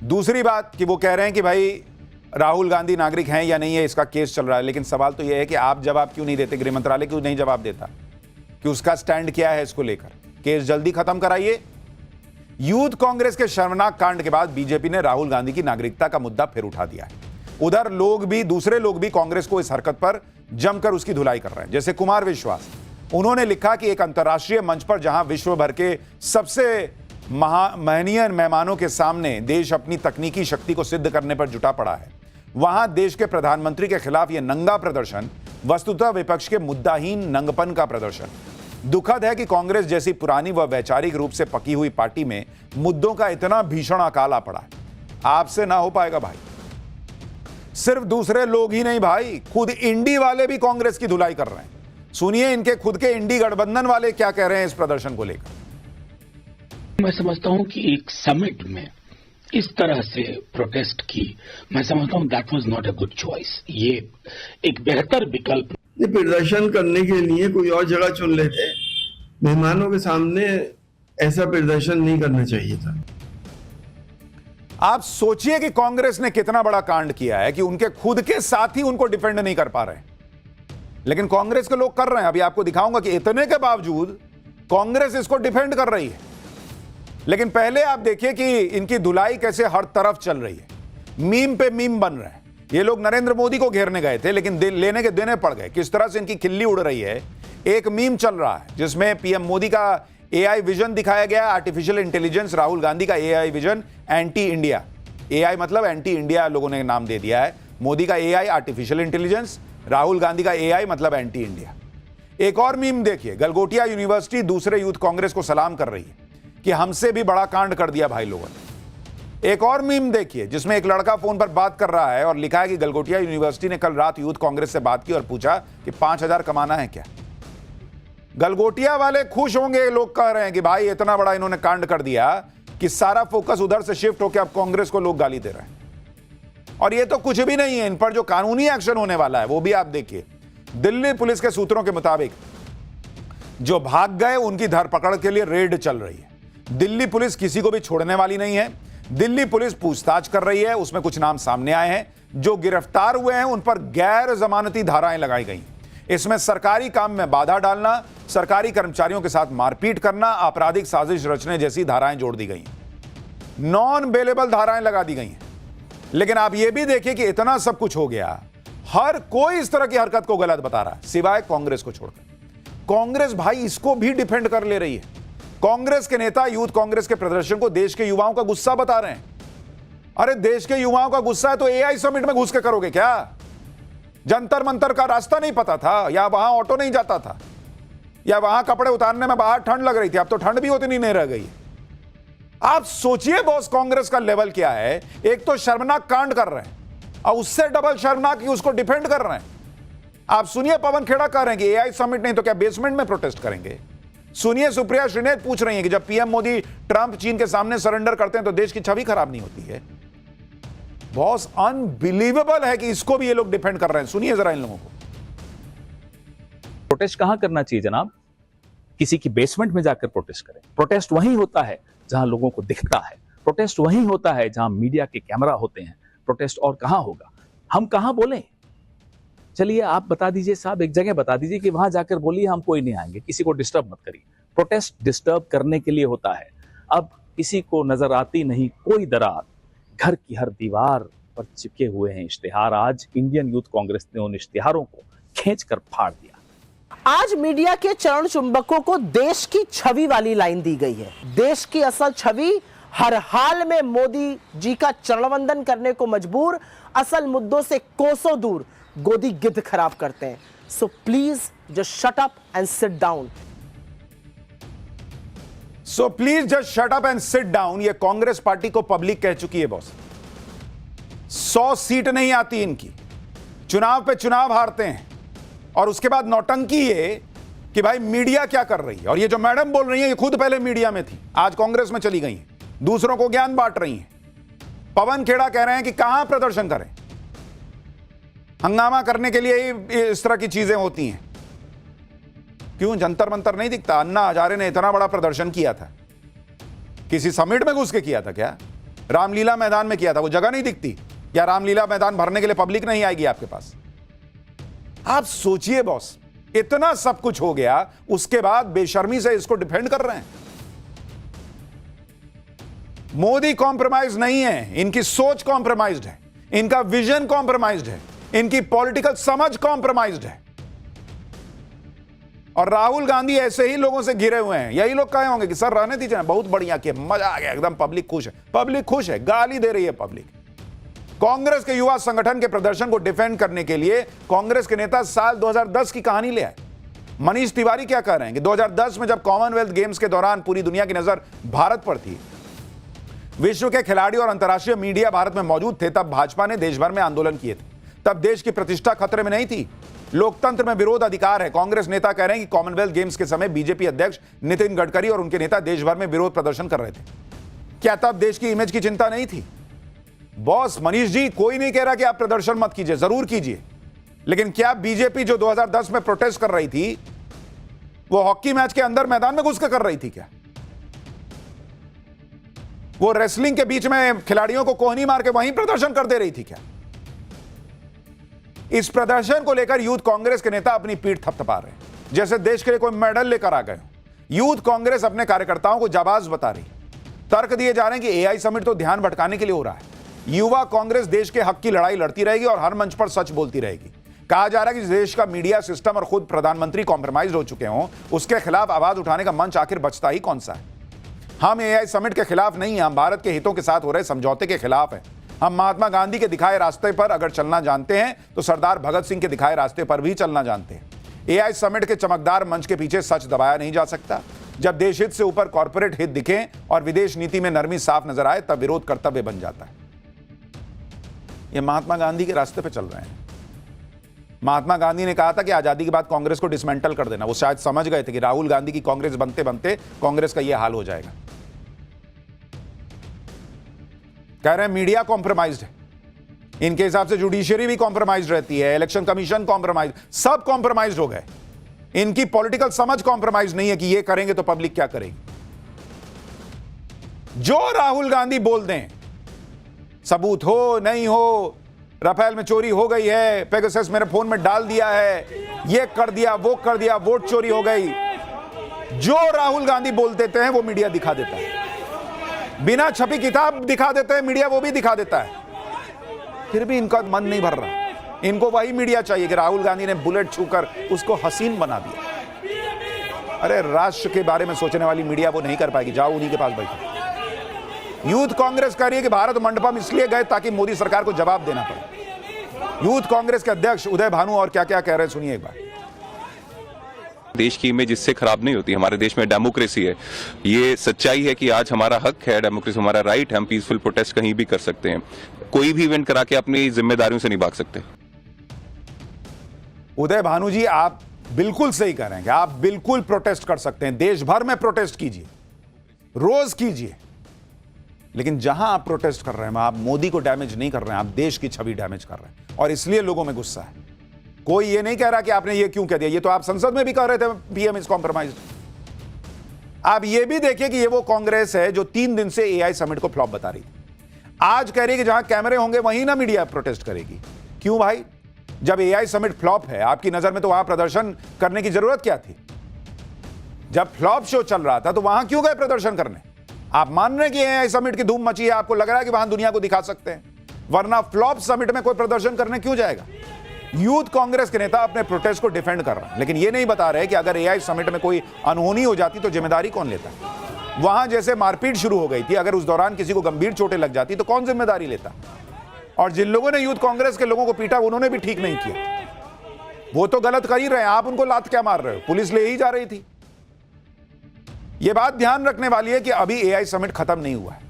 दूसरी बात कि वो कह रहे हैं कि भाई राहुल गांधी नागरिक हैं या नहीं है, इसका केस चल रहा है। लेकिन सवाल तो यह है कि आप जवाब क्यों नहीं देते, गृह मंत्रालय क्यों नहीं जवाब देता कि उसका स्टैंड क्या है इसको लेकर। केस जल्दी खत्म कराइए। यूथ कांग्रेस के शर्मनाक कांड के बाद बीजेपी ने राहुल गांधी की नागरिकता का मुद्दा फिर उठा दिया है। उधर दूसरे लोग भी कांग्रेस को इस हरकत पर जमकर उसकी धुलाई कर रहे हैं। जैसे कुमार विश्वास, उन्होंने लिखा कि एक अंतर्राष्ट्रीय मंच पर जहां विश्व भर के सबसे महनीय मेहमानों के सामने देश अपनी तकनीकी शक्ति को सिद्ध करने पर जुटा पड़ा है, वहां देश के प्रधानमंत्री के खिलाफ यह नंगा प्रदर्शन वस्तुतः विपक्ष के मुद्दाहीन नंगपन का प्रदर्शन। दुखद है कि कांग्रेस जैसी पुरानी व वैचारिक रूप से पकी हुई पार्टी में मुद्दों का इतना भीषण अकाल आ पड़ा है। आपसे ना हो पाएगा भाई। सिर्फ दूसरे लोग ही नहीं भाई, खुद इंडी वाले भी कांग्रेस की धुलाई कर रहे हैं। सुनिए इनके खुद के इंडी गठबंधन वाले क्या कह रहे हैं इस प्रदर्शन को लेकर। मैं समझता हूं कि एक समिट में इस तरह से प्रोटेस्ट की, मैं समझता हूं that was not a good choice. ये एक बेहतर विकल्प प्रदर्शन करने के लिए कोई और जगह चुन लेते। मेहमानों के सामने ऐसा प्रदर्शन नहीं करना चाहिए था। आप सोचिए कि कांग्रेस ने कितना बड़ा कांड किया है कि उनके खुद के साथी उनको डिफेंड नहीं कर पा रहे, लेकिन कांग्रेस के लोग कर रहे हैं। अभी आपको दिखाऊंगा कि इतने के बावजूद कांग्रेस इसको डिफेंड कर रही है। लेकिन पहले आप देखिए कि इनकी धुलाई कैसे हर तरफ चल रही है, मीम पे मीम बन रहे हैं। ये लोग नरेंद्र मोदी को घेरने गए थे लेकिन लेने के देने पड़ गए। किस तरह से इनकी खिल्ली उड़ रही है। एक मीम चल रहा है जिसमें पीएम मोदी का एआई विजन दिखाया गया, आर्टिफिशियल इंटेलिजेंस, राहुल गांधी का AI vision anti India. AI मतलब एंटी इंडिया लोगों ने नाम दे दिया है। मोदी का AI artificial intelligence, Rahul Gandhi का एआई मतलब एंटी इंडिया। एक और मीम देखिए, गलगोटिया यूनिवर्सिटी दूसरे यूथ कांग्रेस को सलाम कर रही है कि हमसे भी बड़ा कांड कर दिया भाई लोगों ने। एक और मीम देखिए जिसमें एक लड़का फोन पर बात कर रहा है और लिखा है कि गलगोटिया यूनिवर्सिटी ने कल रात यूथ कांग्रेस से बात की और पूछा कि 5,000 कमाना है क्या। गलगोटिया वाले खुश होंगे, लोग कह रहे हैं कि भाई इतना बड़ा इन्होंने कांड कर दिया कि सारा फोकस उधर से शिफ्ट होकर अब कांग्रेस को लोग गाली दे रहे हैं। और ये तो कुछ भी नहीं है, इन पर जो कानूनी एक्शन होने वाला है वो भी आप देखिए। दिल्ली पुलिस के सूत्रों के मुताबिक जो भाग गए उनकी धरपकड़ के लिए रेड चल रही है। दिल्ली पुलिस किसी को भी छोड़ने वाली नहीं है। दिल्ली पुलिस पूछताछ कर रही है, उसमें कुछ नाम सामने आए हैं। जो गिरफ्तार हुए हैं उन पर गैर जमानती धाराएं लगाई गई। इसमें सरकारी काम में बाधा डालना, सरकारी कर्मचारियों के साथ मारपीट करना, आपराधिक साजिश रचने जैसी धाराएं जोड़ दी गई। नॉन बेलेबल धाराएं लगा दी गई हैं। लेकिन आप यह भी देखिए कि इतना सब कुछ हो गया, हर कोई इस तरह की हरकत को गलत बता रहा है सिवाय कांग्रेस को छोड़कर। कांग्रेस भाई इसको भी डिफेंड कर ले रही है। कांग्रेस के नेता यूथ कांग्रेस के प्रदर्शन को देश के युवाओं का गुस्सा बता रहे हैं। अरे देश के युवाओं का गुस्सा है तो एआई समिट में घुस के करोगे क्या? जंतर मंतर का रास्ता नहीं पता था, या वहां ऑटो नहीं जाता था, या वहां कपड़े उतारने में बाहर ठंड लग रही थी, अब तो ठंड भी उतनी नहीं रह गई। आप सोचिए बॉस कांग्रेस का लेवल क्या है। एक तो शर्मनाक कांड कर रहे हैं और उससे डबल शर्मनाक उसको डिफेंड कर रहे हैं। आप सुनिए पवन खेड़ा कह रहे हैं कि एआई समिट नहीं तो क्या बेसमेंट में प्रोटेस्ट करेंगे। सुनिए सुप्रिया श्रीनेत पूछ रही हैं कि जब पीएम मोदी ट्रंप चीन के सामने सरेंडर करते हैं तो देश की छवि खराब नहीं होती है। बॉस अनबिलीवेबल है कि इसको भी ये लोग डिफेंड कर रहे हैं। सुनिए जरा इन लोगों को। प्रोटेस्ट कहां करना चाहिए जनाब? किसी की बेसमेंट में जाकर प्रोटेस्ट करें। प्रोटेस्ट वहीं होता है जहां लोगों को दिखता है। प्रोटेस्ट वहीं होता है जहां मीडिया के कैमरा होते हैं। प्रोटेस्ट और कहां होगा? हम कहां बोलें? चलिए आप बता दीजिए साहब, एक जगह बता दीजिए कि वहां जाकर बोलिए, हम कोई नहीं आएंगे, किसी को डिस्टर्ब मत करिए। प्रोटेस्ट डिस्टर्ब करने के लिए होता है। अब किसी को नजर आती नहीं कोई दरार, घर की हर दीवार पर चिपके हुए हैं इश्तिहार। आज इंडियन यूथ कांग्रेस ने उन इश्तिहारों को खींचकर फाड़ दिया। आज मीडिया के चरण चुंबकों को देश की छवि वाली लाइन दी गई है। देश की असल छवि हर हाल में मोदी जी का चरणवंदन करने को मजबूर, असल मुद्दों से कोसों दूर गोदी गिद्ध खराब करते हैं। So please just shut up and sit down. So please just shut up and sit down, ये कांग्रेस पार्टी को पब्लिक कह चुकी है बॉस। 100 सीट नहीं आती इनकी, चुनाव पे चुनाव हारते हैं और उसके बाद नौटंकी ये कि भाई मीडिया क्या कर रही है। और ये जो मैडम बोल रही है ये खुद पहले मीडिया में थी, आज कांग्रेस में चली गई हैं, दूसरों को ज्ञान बांट रही हैं। पवन खेड़ा कह रहे हैं कि कहां प्रदर्शन करें, हंगामा करने के लिए इस तरह की चीजें होती हैं। क्यों जंतर मंतर नहीं दिखता? अन्ना हजारे ने इतना बड़ा प्रदर्शन किया था, किसी समिट में घुस के किया था क्या? रामलीला मैदान में किया था, वो जगह नहीं दिखती? या रामलीला मैदान भरने के लिए पब्लिक नहीं आएगी आपके पास? आप सोचिए बॉस, इतना सब कुछ हो गया, उसके बाद बेशर्मी से इसको डिफेंड कर रहे हैं। मोदी कॉम्प्रोमाइज नहीं है, इनकी सोच कॉम्प्रोमाइज्ड है, इनका विजन कॉम्प्रोमाइज्ड है, इनकी पॉलिटिकल समझ कॉम्प्रोमाइज्ड है। और राहुल गांधी ऐसे ही लोगों से घिरे हुए हैं। यही लोग कहे होंगे कि सर रहने दीजिए, बहुत बढ़िया किया, मजा आ गया एकदम, पब्लिक खुश है। पब्लिक खुश है, गाली दे रही है पब्लिक। कांग्रेस के युवा संगठन के प्रदर्शन को डिफेंड करने के लिए कांग्रेस के नेता साल 2010 की कहानी ले आए। मनीष तिवारी क्या कह रहे हैं कि 2010 में जब कॉमनवेल्थ गेम्स के दौरान पूरी दुनिया की नजर भारत पर थी, विश्व के खिलाड़ी और अंतर्राष्ट्रीय मीडिया भारत में मौजूद थे, तब भाजपा ने देश भर में आंदोलन किए थे। तब देश की प्रतिष्ठा खतरे में नहीं थी, लोकतंत्र में विरोध अधिकार है। कांग्रेस नेता कह रहे हैं कि कॉमनवेल्थ गेम्स के समय बीजेपी अध्यक्ष नितिन गडकरी और उनके नेता देश भर में विरोध प्रदर्शन कर रहे थे। क्या तब देश की इमेज की चिंता नहीं थी? बॉस मनीष जी, कोई नहीं कह रहा कि आप प्रदर्शन मत कीजिए, जरूर कीजिए, लेकिन क्या बीजेपी जो 2010 में प्रोटेस्ट कर रही थी, वो हॉकी मैच के अंदर मैदान में घुस कर रही थी क्या? वो रेसलिंग के बीच में खिलाड़ियों को कोहनी मार के वहीं प्रदर्शन कर दे रही थी क्या? इस प्रदर्शन को लेकर यूथ कांग्रेस के नेता अपनी पीठ थपथपा रहे हैं, जैसे देश के लिए कोई मेडल लेकर आ गए हो। यूथ कांग्रेस अपने कार्यकर्ताओं को जाबाज बता रही, तर्क दिए जा रहे हैं कि एआई समिट तो ध्यान भटकाने के लिए हो रहा है। युवा कांग्रेस देश के हक की लड़ाई लड़ती रहेगी और हर मंच पर सच बोलती रहेगी। कहा जा रहा है कि देश का मीडिया सिस्टम और खुद प्रधानमंत्री कॉम्प्रोमाइज हो चुके हों, उसके खिलाफ आवाज उठाने का मंच आखिर बचता ही कौन सा है? हम एआई समिट के खिलाफ नहीं हैं, हम भारत के हितों के साथ हो रहे समझौते के खिलाफ हैं। हम महात्मा गांधी के दिखाए रास्ते पर अगर चलना जानते हैं तो सरदार भगत सिंह के दिखाए रास्ते पर भी चलना जानते हैं। एआई समिट के चमकदार मंच के पीछे सच दबाया नहीं जा सकता। जब देश हित से ऊपर कॉर्पोरेट हित दिखे और विदेश नीति में नरमी साफ नजर आए, तब विरोध कर्तव्य बन जाता है। ये महात्मा गांधी के रास्ते पे चल रहे हैं। महात्मा गांधी ने कहा था कि आजादी के बाद कांग्रेस को डिसमेंटल कर देना। वो शायद समझ गए थे कि राहुल गांधी की कांग्रेस बनते बनते कांग्रेस का यह हाल हो जाएगा। कह रहे हैं मीडिया कॉम्प्रोमाइज्ड है, इनके हिसाब से जुडिशियरी भी कॉम्प्रोमाइज रहती है, इलेक्शन कमीशन कॉम्प्रोमाइज, सब कॉम्प्रोमाइज हो गए। इनकी पॉलिटिकल समझ कॉम्प्रोमाइज नहीं है कि ये करेंगे तो पब्लिक क्या करेगी। जो राहुल गांधी बोल दें, सबूत हो नहीं हो, राफेल में चोरी हो गई है, पेगासस मेरे फोन में डाल दिया है, ये कर दिया, वो कर दिया, वोट चोरी हो गई, जो राहुल गांधी बोल देते हैं वो मीडिया दिखा देता है। बिना छपी किताब दिखा देते हैं मीडिया, वो भी दिखा देता है। फिर भी इनका मन नहीं भर रहा। इनको वही मीडिया चाहिए कि राहुल गांधी ने बुलेट छूकर उसको हसीन बना दिया। अरे राष्ट्र के बारे में सोचने वाली मीडिया वो नहीं कर पाएगी, जाओ उन्हीं के पास बैठो। यूथ कांग्रेस कह रही है कि भारत मंडपम इसलिए गए ताकि मोदी सरकार को जवाब देना पड़े। यूथ कांग्रेस के अध्यक्ष उदय भानु और क्या क्या कह रहे हैं, सुनिए एक बार। देश की इमेज इससे खराब नहीं होती। हमारे देश में डेमोक्रेसी है, ये सच्चाई है कि आज हमारा हक है, डेमोक्रेसी हमारा राइट है, हम पीसफुल प्रोटेस्ट कहीं भी कर सकते हैं। कोई भी इवेंट करा के अपनी जिम्मेदारियों से नहीं भाग सकते। उदय भानु जी, आप बिल्कुल सही कह रहे हैं कि आप बिल्कुल प्रोटेस्ट कर सकते हैं, देश भर में प्रोटेस्ट कीजिए, रोज कीजिए, लेकिन जहां आप प्रोटेस्ट कर रहे हैं आप मोदी को डैमेज नहीं कर रहे हैं, आप देश की छवि डैमेज कर रहे हैं, और इसलिए लोगों में गुस्सा है। कोई ये नहीं कह रहा कि आपने ये क्यों कह दिया, ये तो आप संसद में भी कह रहे थे पीएम इज कॉम्प्रोमाइज्ड। आप ये भी देखिए कि ये वो कांग्रेस है जो 3 दिन से एआई समिट को फ्लॉप बता रही थी। आज कह रही है कि जहां कैमरे होंगे वहीं ना मीडिया प्रोटेस्ट करेगी। क्यों भाई? जब एआई समिट फ्लॉप है आपकी नजर में, तो वहां प्रदर्शन करने की जरूरत क्या थी? जब फ्लॉप शो चल रहा था तो वहां क्यों गए प्रदर्शन करने? आप मान रहे हैं कि एआई समिट की धूम मची है, आपको लग रहा है कि वहां दुनिया को दिखा सकते हैं, वरना फ्लॉप समिट में कोई प्रदर्शन करने क्यों जाएगा? यूथ कांग्रेस के नेता अपने प्रोटेस्ट को डिफेंड कर रहे हैं, लेकिन ये नहीं बता रहे कि अगर एआई समिट में कोई अनहोनी हो जाती तो जिम्मेदारी कौन लेता? वहां जैसे मारपीट शुरू हो गई थी, अगर उस दौरान किसी को गंभीर चोटें लग जाती तो कौन जिम्मेदारी लेता? और जिन लोगों ने यूथ कांग्रेस के लोगों को पीटा उन्होंने भी ठीक नहीं किया, वो तो गलत कर ही रहे हैं, आप उनको लात क्या मार रहे हो? पुलिस ले ही जा रही थी। यह बात ध्यान रखने वाली है कि अभी एआई समिट खत्म नहीं हुआ है।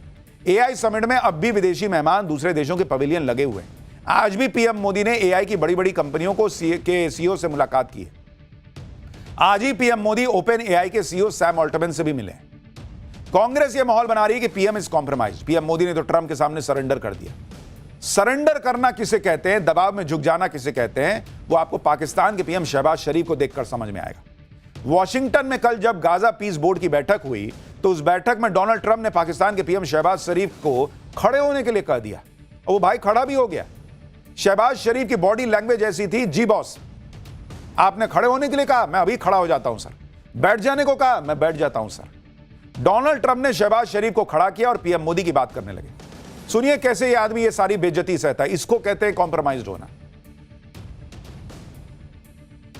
एआई समिट में अब भी विदेशी मेहमान, दूसरे देशों के पवेलियन लगे हुए हैं। आज भी पीएम मोदी ने एआई की बड़ी बड़ी कंपनियों को के सीईओ से मुलाकात की है। आज ही पीएम मोदी ओपन एआई के सीईओ सैम ऑल्टमैन से भी मिले। कांग्रेस यह माहौल बना रही है कि PM is compromise. PM Modi ने तो ट्रंप के सामने सरेंडर कर दिया। सरेंडर करना किसे कहते हैं, दबाव में झुक जाना किसे कहते हैं, वो आपको पाकिस्तान के पीएम शहबाज शरीफ को देखकर समझ में आएगा। वॉशिंगटन में कल जब गाजा पीस बोर्ड की बैठक हुई तो उस बैठक में डोनाल्ड ट्रंप ने पाकिस्तान के पीएम शहबाज शरीफ को खड़े होने के लिए कह दिया और वो भाई खड़ा भी हो गया। शहबाज शरीफ की बॉडी लैंग्वेज ऐसी थी, जी बॉस, आपने खड़े होने के लिए कहा, मैं अभी खड़ा हो जाता हूं सर। बैठ जाने को कहा, मैं बैठ जाता हूं सर। डोनाल्ड ट्रंप ने शहबाज शरीफ को खड़ा किया और पीएम मोदी की बात करने लगे। सुनिए कैसे ये आदमी ये सारी बेइज्जती सहता है। इसको कहते हैं कॉम्प्रोमाइज्ड होना।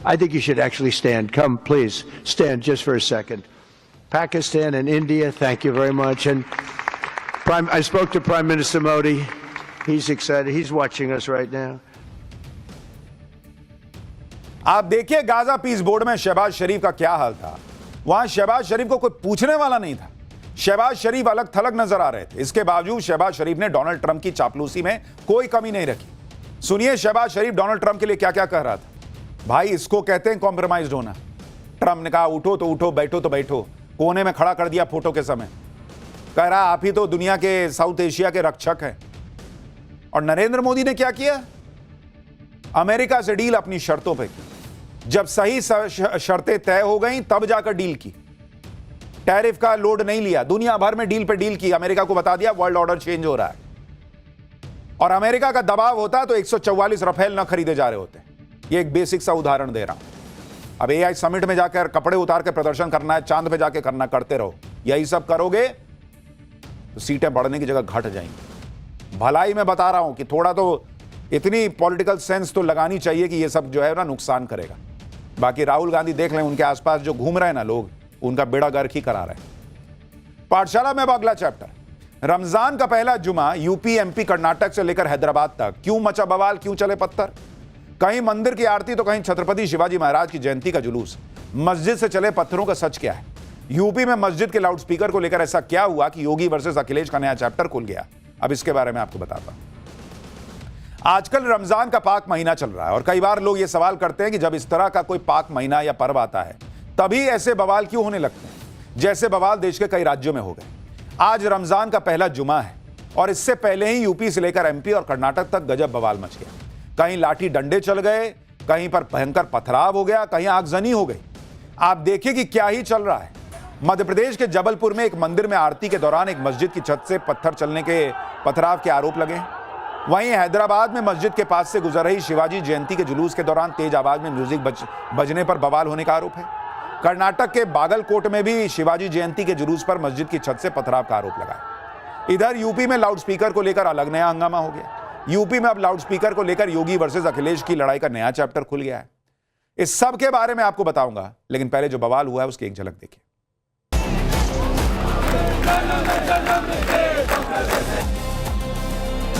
I think you should actually stand. Come, please, stand just for a second. Pakistan and India, thank you very much. And I spoke to Prime Minister Modi. He's excited. He's watching us right now. आप देखिए Gaza piece board में शहबाज शरीफ का क्या हाल था। वहां शहबाज शरीफ को कोई पूछने वाला नहीं था। शहबाज शरीफ अलग थलग नजर आ रहे थे। इसके बावजूद शहबाज शरीफ ने डोनाल्ड ट्रंप की चापलूसी में कोई कमी नहीं रखी। सुनिए शहबाज शरीफ डोनाल्ड ट्रंप के लिए क्या क्या कह रहा था। भाई इसको कहते हैं कॉम्प्रोमाइज्ड होना। ट्रंप ने कहा उठो तो उठो, बैठो तो बैठो। कोने में खड़ा कर दिया फोटो के समय। कह रहा आप ही तो दुनिया के साउथ एशिया के रक्षक हैं। और नरेंद्र मोदी ने क्या किया, अमेरिका से डील अपनी शर्तों पे की। जब सही शर्तें तय हो गई तब जाकर डील की। टैरिफ का लोड नहीं लिया, दुनिया भर में डील पे डील की। अमेरिका को बता दिया वर्ल्ड ऑर्डर चेंज हो रहा है। और अमेरिका का दबाव होता तो 144 रफेल न खरीदे जा रहे होते। ये एक बेसिक सा उदाहरण दे रहा हूं। अब एआई समिट में जाकर कपड़े उतार के प्रदर्शन करना है, चांद पे जाके करना, करते रहो। यही सब करोगे तो सीटें बढ़ने की जगह घट जाएंगी। भलाई में बता रहा हूं कि थोड़ा तो इतनी पॉलिटिकल सेंस तो लगानी चाहिए कि ये सब जो है ना नुकसान करेगा। बाकी राहुल गांधी देख लें, उनके आसपास जो घूम रहे हैं ना लोग, उनका बेड़ा गर्क ही करा रहे हैं। पाठशाला में अब अगला चैप्टर। रमजान का पहला जुमा यूपी, एमपी, कर्नाटक से लेकर हैदराबाद तक क्यों मचा बवाल, क्यों चले पत्थर। कहीं मंदिर की आरती तो कहीं छत्रपति शिवाजी महाराज की जयंती का जुलूस। मस्जिद से चले पत्थरों का सच क्या है। यूपी में मस्जिद के लाउडस्पीकर को लेकर ऐसा क्या हुआ कि योगी वर्सेस अखिलेश का नया चैप्टर खुल गया। अब इसके बारे में आपको बताता हूं। आजकल रमजान का पाक महीना चल रहा है और कई बार लोग ये सवाल करते हैं कि जब इस तरह का कोई पाक महीना या पर्व आता है तभी ऐसे बवाल क्यों होने लगते हैं, जैसे बवाल देश के कई राज्यों में हो गए। आज रमजान का पहला जुमा है और इससे पहले ही यूपी से लेकर एमपी और कर्नाटक तक गजब बवाल मच गया। कहीं लाठी डंडे चल गए, कहीं पर भयंकर पथराव हो गया, कहीं आगजनी हो गई। आप देखिए कि क्या ही चल रहा है। मध्य प्रदेश के जबलपुर में एक मंदिर में आरती के दौरान एक मस्जिद की छत से पत्थर चलने के पथराव के आरोप लगे। वहीं हैदराबाद में मस्जिद के पास से गुजर रही शिवाजी जयंती के जुलूस के दौरान तेज आवाज में म्यूजिक बजने पर बवाल होने का आरोप है। कर्नाटक के बागलकोट में भी शिवाजी जयंती के जुलूस पर मस्जिद की छत से पथराव का आरोप लगा। इधर यूपी में लाउडस्पीकर को लेकर अलग नया हंगामा हो गया। यूपी में अब लाउडस्पीकर को लेकर योगी वर्सेस अखिलेश की लड़ाई का नया चैप्टर खुल गया है। इस सब के बारे में आपको बताऊंगा, लेकिन पहले जो बवाल हुआ है उसकी एक झलक देखिए।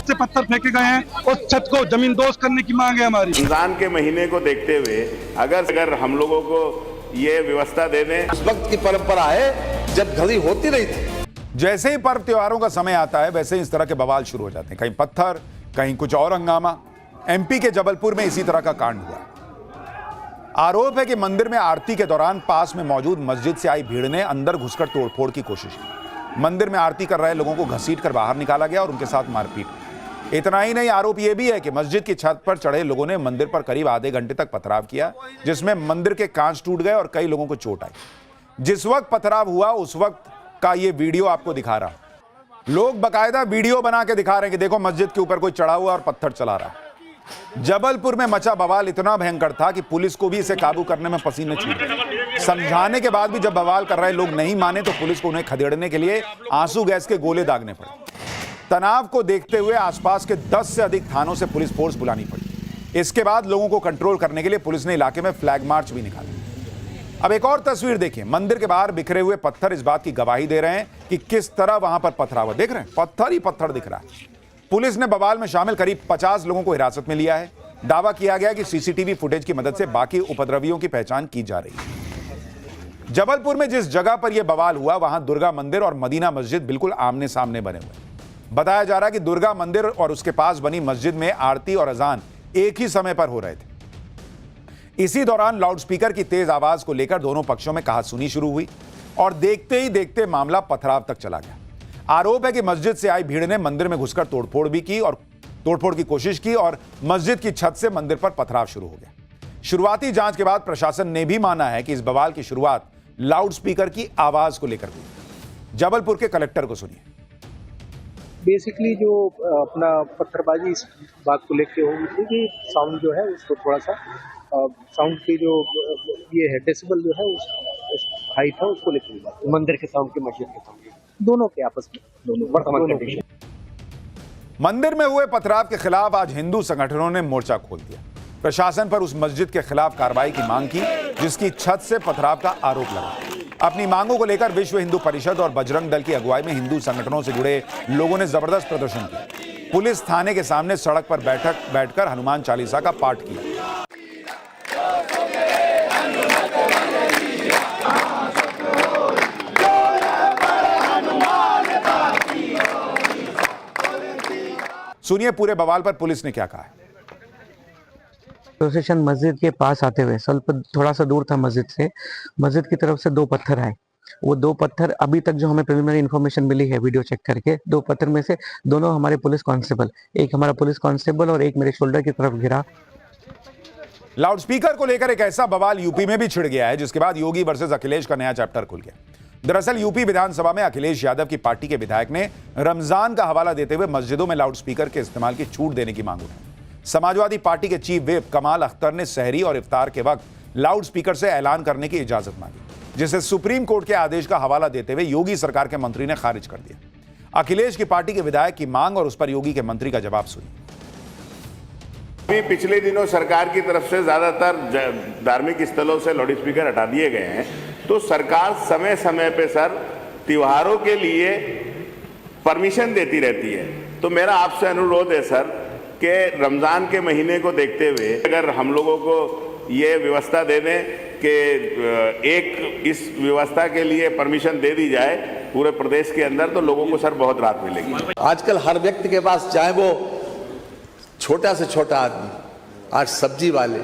से पत्थर फेंके गए हैं और छत को जमींदोज करने की मांग है हमारी। रमजान के महीने को देखते हुए अगर हम लोगों को ये व्यवस्था दे दें। उस वक्त की परंपरा है जब घड़ी होती नहीं थी। जैसे ही पर्व त्योहारों का समय आता है वैसे ही इस तरह के बवाल शुरू हो जाते हैं। कहीं पत्थर, कहीं कुछ और हंगामा। एमपी के जबलपुर में इसी तरह का कांड हुआ। आरोप है कि मंदिर में आरती के दौरान पास में मौजूद मस्जिद से आई भीड़ ने अंदर घुसकर तोड़फोड़ की कोशिश की। मंदिर में आरती कर रहे लोगों को घसीटकर बाहर निकाला गया और उनके साथ मारपीट। इतना ही नहीं, आरोप यह भी है कि मस्जिद की छत पर चढ़े लोगों ने मंदिर पर करीब आधे घंटे तक पथराव किया, जिसमें मंदिर के कांच टूट गए और कई लोगों को चोट आई। जिस वक्त पथराव हुआ उस वक्त का ये वीडियो आपको दिखा रहा हूं। लोग बकायदा वीडियो बना के दिखा रहे हैं कि देखो मस्जिद के ऊपर कोई चढ़ा हुआ और पत्थर चला रहा है। जबलपुर में मचा बवाल इतना भयंकर था कि पुलिस को भी इसे काबू करने में पसीने छूट गए। समझाने के बाद भी जब बवाल कर रहे लोग नहीं माने तो पुलिस को उन्हें खदेड़ने के लिए आंसू गैस के गोले दागने पड़े। तनाव को देखते हुए आसपास के 10 से अधिक थानों से पुलिस फोर्स बुलानी पड़ी। इसके बाद लोगों को कंट्रोल करने के लिए पुलिस ने इलाके में फ्लैग मार्च भी निकाला। अब एक और तस्वीर देखिए। मंदिर के बाहर बिखरे हुए पत्थर इस बात की गवाही दे रहे हैं कि किस तरह वहां पर पथराव। देख रहे हैं, पत्थर ही पत्थर दिख रहा है। पुलिस ने बवाल में शामिल करीब 50 लोगों को हिरासत में लिया है। दावा किया गया कि सीसीटीवी फुटेज की मदद से बाकी उपद्रवियों की पहचान की जा रही है। जबलपुर में जिस जगह पर यह बवाल हुआ वहां दुर्गा मंदिर और मदीना मस्जिद बिल्कुल आमने सामने बने हुए। बताया जा रहा है कि दुर्गा मंदिर और उसके पास बनी मस्जिद में आरती और अजान एक ही समय पर हो रहे थे। इसी दौरान लाउडस्पीकर की तेज आवाज को लेकर दोनों पक्षों में कहासुनी शुरू हुई और देखते ही देखते मामला पथराव तक चला गया। आरोप है कि मस्जिद से आई भीड़ ने मंदिर में घुसकर तोड़फोड़ की कोशिश की और मस्जिद की छत से मंदिर पर पथराव शुरू हो गया। शुरुआती जांच के बाद प्रशासन ने भी माना है कि इस बवाल की शुरुआत लाउडस्पीकर की आवाज को लेकर हुई। जबलपुर के कलेक्टर को सुनिए। बेसिकली जो अपना पत्थरबाजी इस बात को लेके हो गई थी कि साउंड जो है उसको थोड़ा सा साउंड की जो ये है डेसिबल जो है उस हाइट है उसको लेके मंदिर के साउंड की मस्जिद के साउंड दोनों के आपस में दोनों वर्तमान कंडीशन। मंदिर में हुए पथराव के खिलाफ आज हिंदू संगठनों ने मोर्चा खोल दिया। प्रशासन पर उस मस्जिद के खिलाफ कार्रवाई की मांग की जिसकी छत से पथराव का आरोप लगा। अपनी मांगों को लेकर विश्व हिंदू परिषद और बजरंग दल की अगुवाई में हिंदू संगठनों से जुड़े लोगों ने जबरदस्त प्रदर्शन किया। पुलिस थाने के सामने सड़क पर बैठकर हनुमान चालीसा का पाठ किया। सुनिए पूरे बवाल पर पुलिस ने क्या कहा है। प्रोसेशन मस्जिद के पास आते हुए थोड़ा सा दूर था मस्जिद से, मस्जिद की तरफ से 2 पत्थर आए। वो 2 पत्थर अभी तक जो हमें प्रिलिमिनरी इन्फॉर्मेशन मिली है वीडियो चेक करके, 2 पत्थर में से दोनों हमारे पुलिस कांस्टेबल, एक हमारा पुलिस कांस्टेबल और एक मेरे शोल्डर की तरफ गिरा। लाउडस्पीकर को लेकर एक ऐसा बवाल यूपी में भी छिड़ गया है जिसके बाद योगी वर्सेस अखिलेश का नया चैप्टर खुल गया। दरअसल यूपी विधानसभा में अखिलेश यादव की पार्टी के विधायक ने रमजान का हवाला देते हुए मस्जिदों में लाउडस्पीकर के इस्तेमाल की छूट देने की मांग उठाई। समाजवादी पार्टी के चीफ व्हिप कमाल अख्तर ने सहरी और इफ्तार के वक्त लाउडस्पीकर से ऐलान करने की इजाजत मांगी, जिसे सुप्रीम कोर्ट के आदेश का हवाला देते हुए योगी सरकार के मंत्री ने खारिज कर दिया। अखिलेश की पार्टी के विधायक की मांग और उस पर योगी के मंत्री का जवाब सुनिए। पिछले दिनों सरकार की तरफ से ज्यादातर धार्मिक स्थलों से लाउडस्पीकर हटा दिए गए हैं, तो सरकार समय समय पे सर त्योहारों के लिए परमिशन देती रहती है। तो मेरा आपसे अनुरोध है सर कि रमजान के महीने को देखते हुए अगर हम लोगों को ये व्यवस्था दे दें कि एक इस व्यवस्था के लिए परमिशन दे दी जाए पूरे प्रदेश के अंदर, तो लोगों को सर बहुत राहत मिलेगी। आजकल हर व्यक्ति के पास, चाहे वो छोटा से छोटा आदमी, आज सब्जी वाले,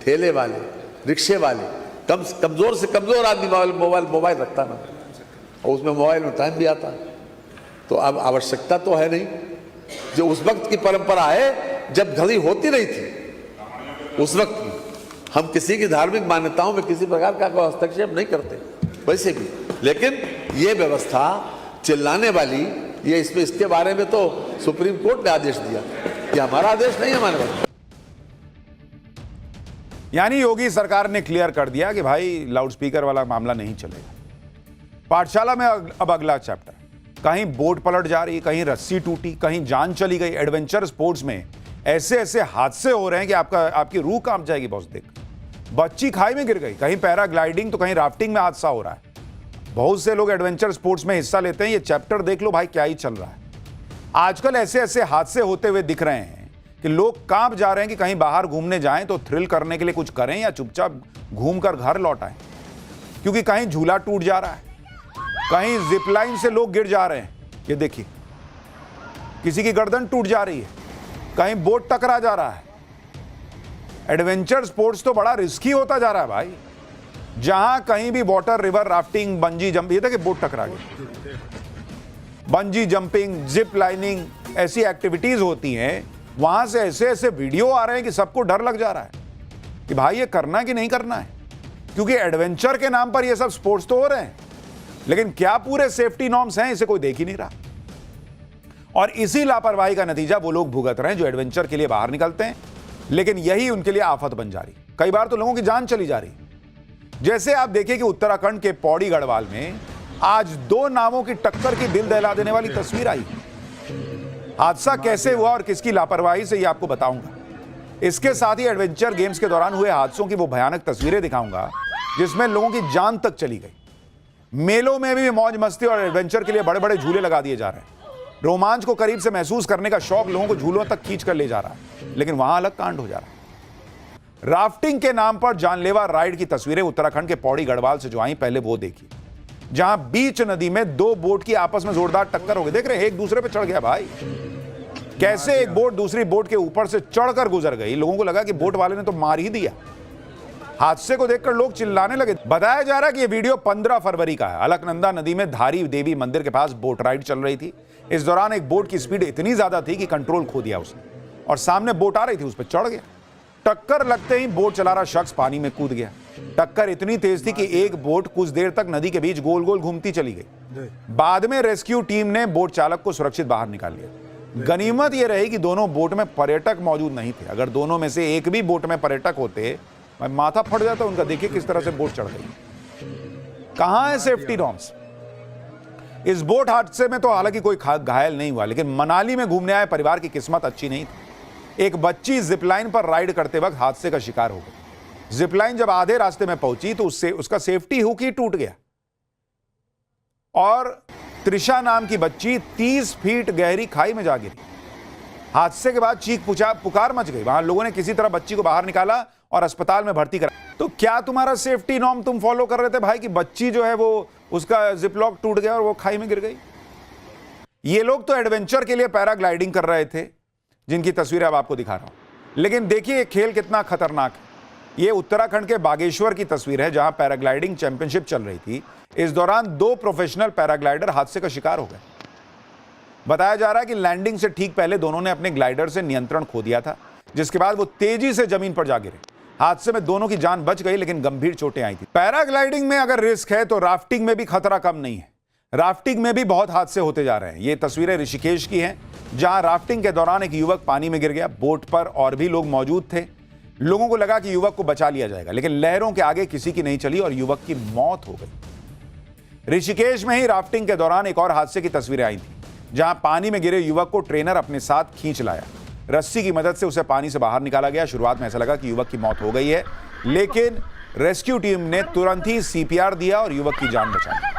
ठेले वाले, रिक्शे वाले, कमजोर से कमजोर आदमी मोबाइल रखता ना, और उसमें मोबाइल में टाइम भी आता। तो अब आवश्यकता तो है नहीं, जो उस वक्त की परंपरा है जब घड़ी होती रही थी उस वक्त हम किसी की धार्मिक मान्यताओं में किसी प्रकार का कोई हस्तक्षेप नहीं करते वैसे भी, लेकिन ये व्यवस्था चिल्लाने वाली, ये इसके बारे में तो सुप्रीम कोर्ट ने आदेश दिया कि हमारा आदेश नहीं है हमारे पास। यानी योगी सरकार ने क्लियर कर दिया कि भाई लाउडस्पीकर वाला मामला नहीं चलेगा। पाठशाला में अब अगला चैप्टर, कहीं बोट पलट जा रही, कहीं रस्सी टूटी, कहीं जान चली गई। एडवेंचर स्पोर्ट्स में ऐसे ऐसे हादसे हो रहे हैं कि आपकी रूह कांप जाएगी बॉस देख। बच्ची खाई में गिर गई, कहीं पैराग्लाइडिंग तो कहीं राफ्टिंग में हादसा हो रहा है। बहुत से लोग एडवेंचर स्पोर्ट्स में हिस्सा लेते हैं। ये चैप्टर देख लो भाई क्या ही चल रहा है। आजकल ऐसे ऐसे हादसे होते हुए दिख रहे हैं कि लोग कांप जा रहे हैं कि कहीं बाहर घूमने जाएं तो थ्रिल करने के लिए कुछ करें या चुपचाप घूमकर घर लौट आएं, क्योंकि कहीं झूला टूट जा रहा है, कहीं जिपलाइन से लोग गिर जा रहे हैं। ये देखिए, किसी की गर्दन टूट जा रही है, कहीं बोट टकरा जा रहा है। एडवेंचर स्पोर्ट्स तो बड़ा रिस्की होता जा रहा है भाई। जहां कहीं भी water, river rafting, bungee jump, ये देखिए बोट टकरा गई। बंजी जंपिंग, जिप लाइनिंग, ऐसी एक्टिविटीज होती हैं, वहां से ऐसे ऐसे वीडियो आ रहे हैं कि सबको डर लग जा रहा है कि भाई ये करना कि नहीं करना है, क्योंकि एडवेंचर के नाम पर ये सब स्पोर्ट्स तो हो रहे हैं, लेकिन क्या पूरे सेफ्टी नॉर्म्स हैं इसे कोई देख ही नहीं रहा। और इसी लापरवाही का नतीजा वो लोग भुगत रहे हैं जो एडवेंचर के लिए बाहर निकलते हैं, लेकिन यही उनके लिए आफत बन जा रही। कई बार तो लोगों की जान चली जा रही। जैसे आप देखिए कि उत्तराखंड के पौड़ी गढ़वाल में आज 2 नावों की टक्कर की दिल दहला देने वाली तस्वीर आई। हादसा कैसे हुआ और किसकी लापरवाही से, ये आपको बताऊंगा। इसके साथ ही एडवेंचर गेम्स के दौरान हुए हादसों की वो भयानक तस्वीरें दिखाऊंगा जिसमें लोगों की जान तक चली गई। मेलों में भी मौज मस्ती और एडवेंचर के लिए बड़े बड़े झूले लगा दिए जा रहे हैं। रोमांच को करीब से महसूस करने का शौक लोगों को झूलों तक खींच कर ले जा रहा है, लेकिन वहां अलग कांड हो जा रहा है। राफ्टिंग के नाम पर जानलेवा राइड की तस्वीरें उत्तराखंड के पौड़ी गढ़वाल से जो आई, पहले वो देखिए, जहां बीच नदी में 2 बोट की आपस में जोरदार टक्कर हो गई। देख रहे हैं, एक दूसरे पे चढ़ गया भाई। कैसे एक बोट दूसरी बोट के ऊपर से चढ़कर गुजर गई। लोगों को लगा कि बोट वाले ने तो मार ही दिया। हादसे को देखकर लोग चिल्लाने लगे। बताया जा रहा है कि यह वीडियो 15 फरवरी का है। अलकनंदा नदी में धारी देवी मंदिर के पास बोट राइड चल रही थी। इस दौरान एक बोट की स्पीड इतनी ज्यादा थी कि कंट्रोल खो दिया उसने, और सामने बोट आ रही थी, उस पर चढ़ गया। टक्कर लगते ही बोट चला रहा शख्स पानी में कूद गया। टक्कर इतनी तेज थी कि एक बोट कुछ देर तक नदी के बीच गोल गोल घूमती चली गई। बाद में रेस्क्यू टीम ने बोट चालक को सुरक्षित बाहर निकाल लिया। गनीमत यह रही कि दोनों बोट में पर्यटक मौजूद नहीं थे। अगर दोनों में से एक भी बोट में पर्यटक होते, माथा फट जाता उनका। देखिए किस तरह से बोट चढ़ गई। कहां है सेफ्टी नॉर्म्स? इस बोट हादसे में तो हालांकि कोई घायल नहीं हुआ, लेकिन मनाली में घूमने आए परिवार की किस्मत अच्छी नहीं थी। एक बच्ची जिपलाइन पर राइड करते वक्त हादसे का शिकार हो गई। जिपलाइन जब आधे रास्ते में पहुंची तो उससे उसका सेफ्टी हुक ही टूट गया और त्रिशा नाम की बच्ची 30 फीट गहरी खाई में जा गिरी। हादसे के बाद चीख पुकार मच गई। वहां लोगों ने किसी तरह बच्ची को बाहर निकाला और अस्पताल में भर्ती करा। तो क्या तुम्हारा सेफ्टी नॉर्म तुम फॉलो कर रहे थे भाई कि बच्ची जो है वो उसका जिप लॉक टूट गया और वो खाई में गिर गई? ये लोग तो एडवेंचर के लिए पैराग्लाइडिंग कर रहे थे, जिनकी तस्वीरें अब आपको दिखा रहा हूं। लेकिन देखिए खेल कितना खतरनाक है। ये उत्तराखंड के बागेश्वर की तस्वीर है, जहां पैराग्लाइडिंग चैंपियनशिप चल रही थी। इस दौरान 2 प्रोफेशनल पैराग्लाइडर हादसे का शिकार हो गए। बताया जा रहा है कि लैंडिंग से ठीक पहले दोनों ने अपने ग्लाइडर से नियंत्रण खो दिया था, जिसके बाद वो तेजी से जमीन पर जा गिरे। हादसे में दोनों की जान बच गई, लेकिन गंभीर चोटें आई थी। पैराग्लाइडिंग में अगर रिस्क है तो राफ्टिंग में भी खतरा कम नहीं है। राफ्टिंग में भी बहुत हादसे होते जा रहे हैं। ये तस्वीरें ऋषिकेश की हैं, जहां राफ्टिंग के दौरान एक युवक पानी में गिर गया। बोट पर और भी लोग मौजूद थे। लोगों को लगा कि युवक को बचा लिया जाएगा, लेकिन लहरों के आगे किसी की नहीं चली और युवक की मौत हो गई। ऋषिकेश में ही राफ्टिंग के दौरान एक और हादसे की तस्वीरें आई थी, जहां पानी में गिरे युवक को ट्रेनर अपने साथ खींच लाया। रस्सी की मदद से उसे पानी से बाहर निकाला गया। शुरुआत में ऐसा लगा कि युवक की मौत हो गई है, लेकिन रेस्क्यू टीम ने तुरंत ही सीपीआर दिया और युवक की जान बचाई।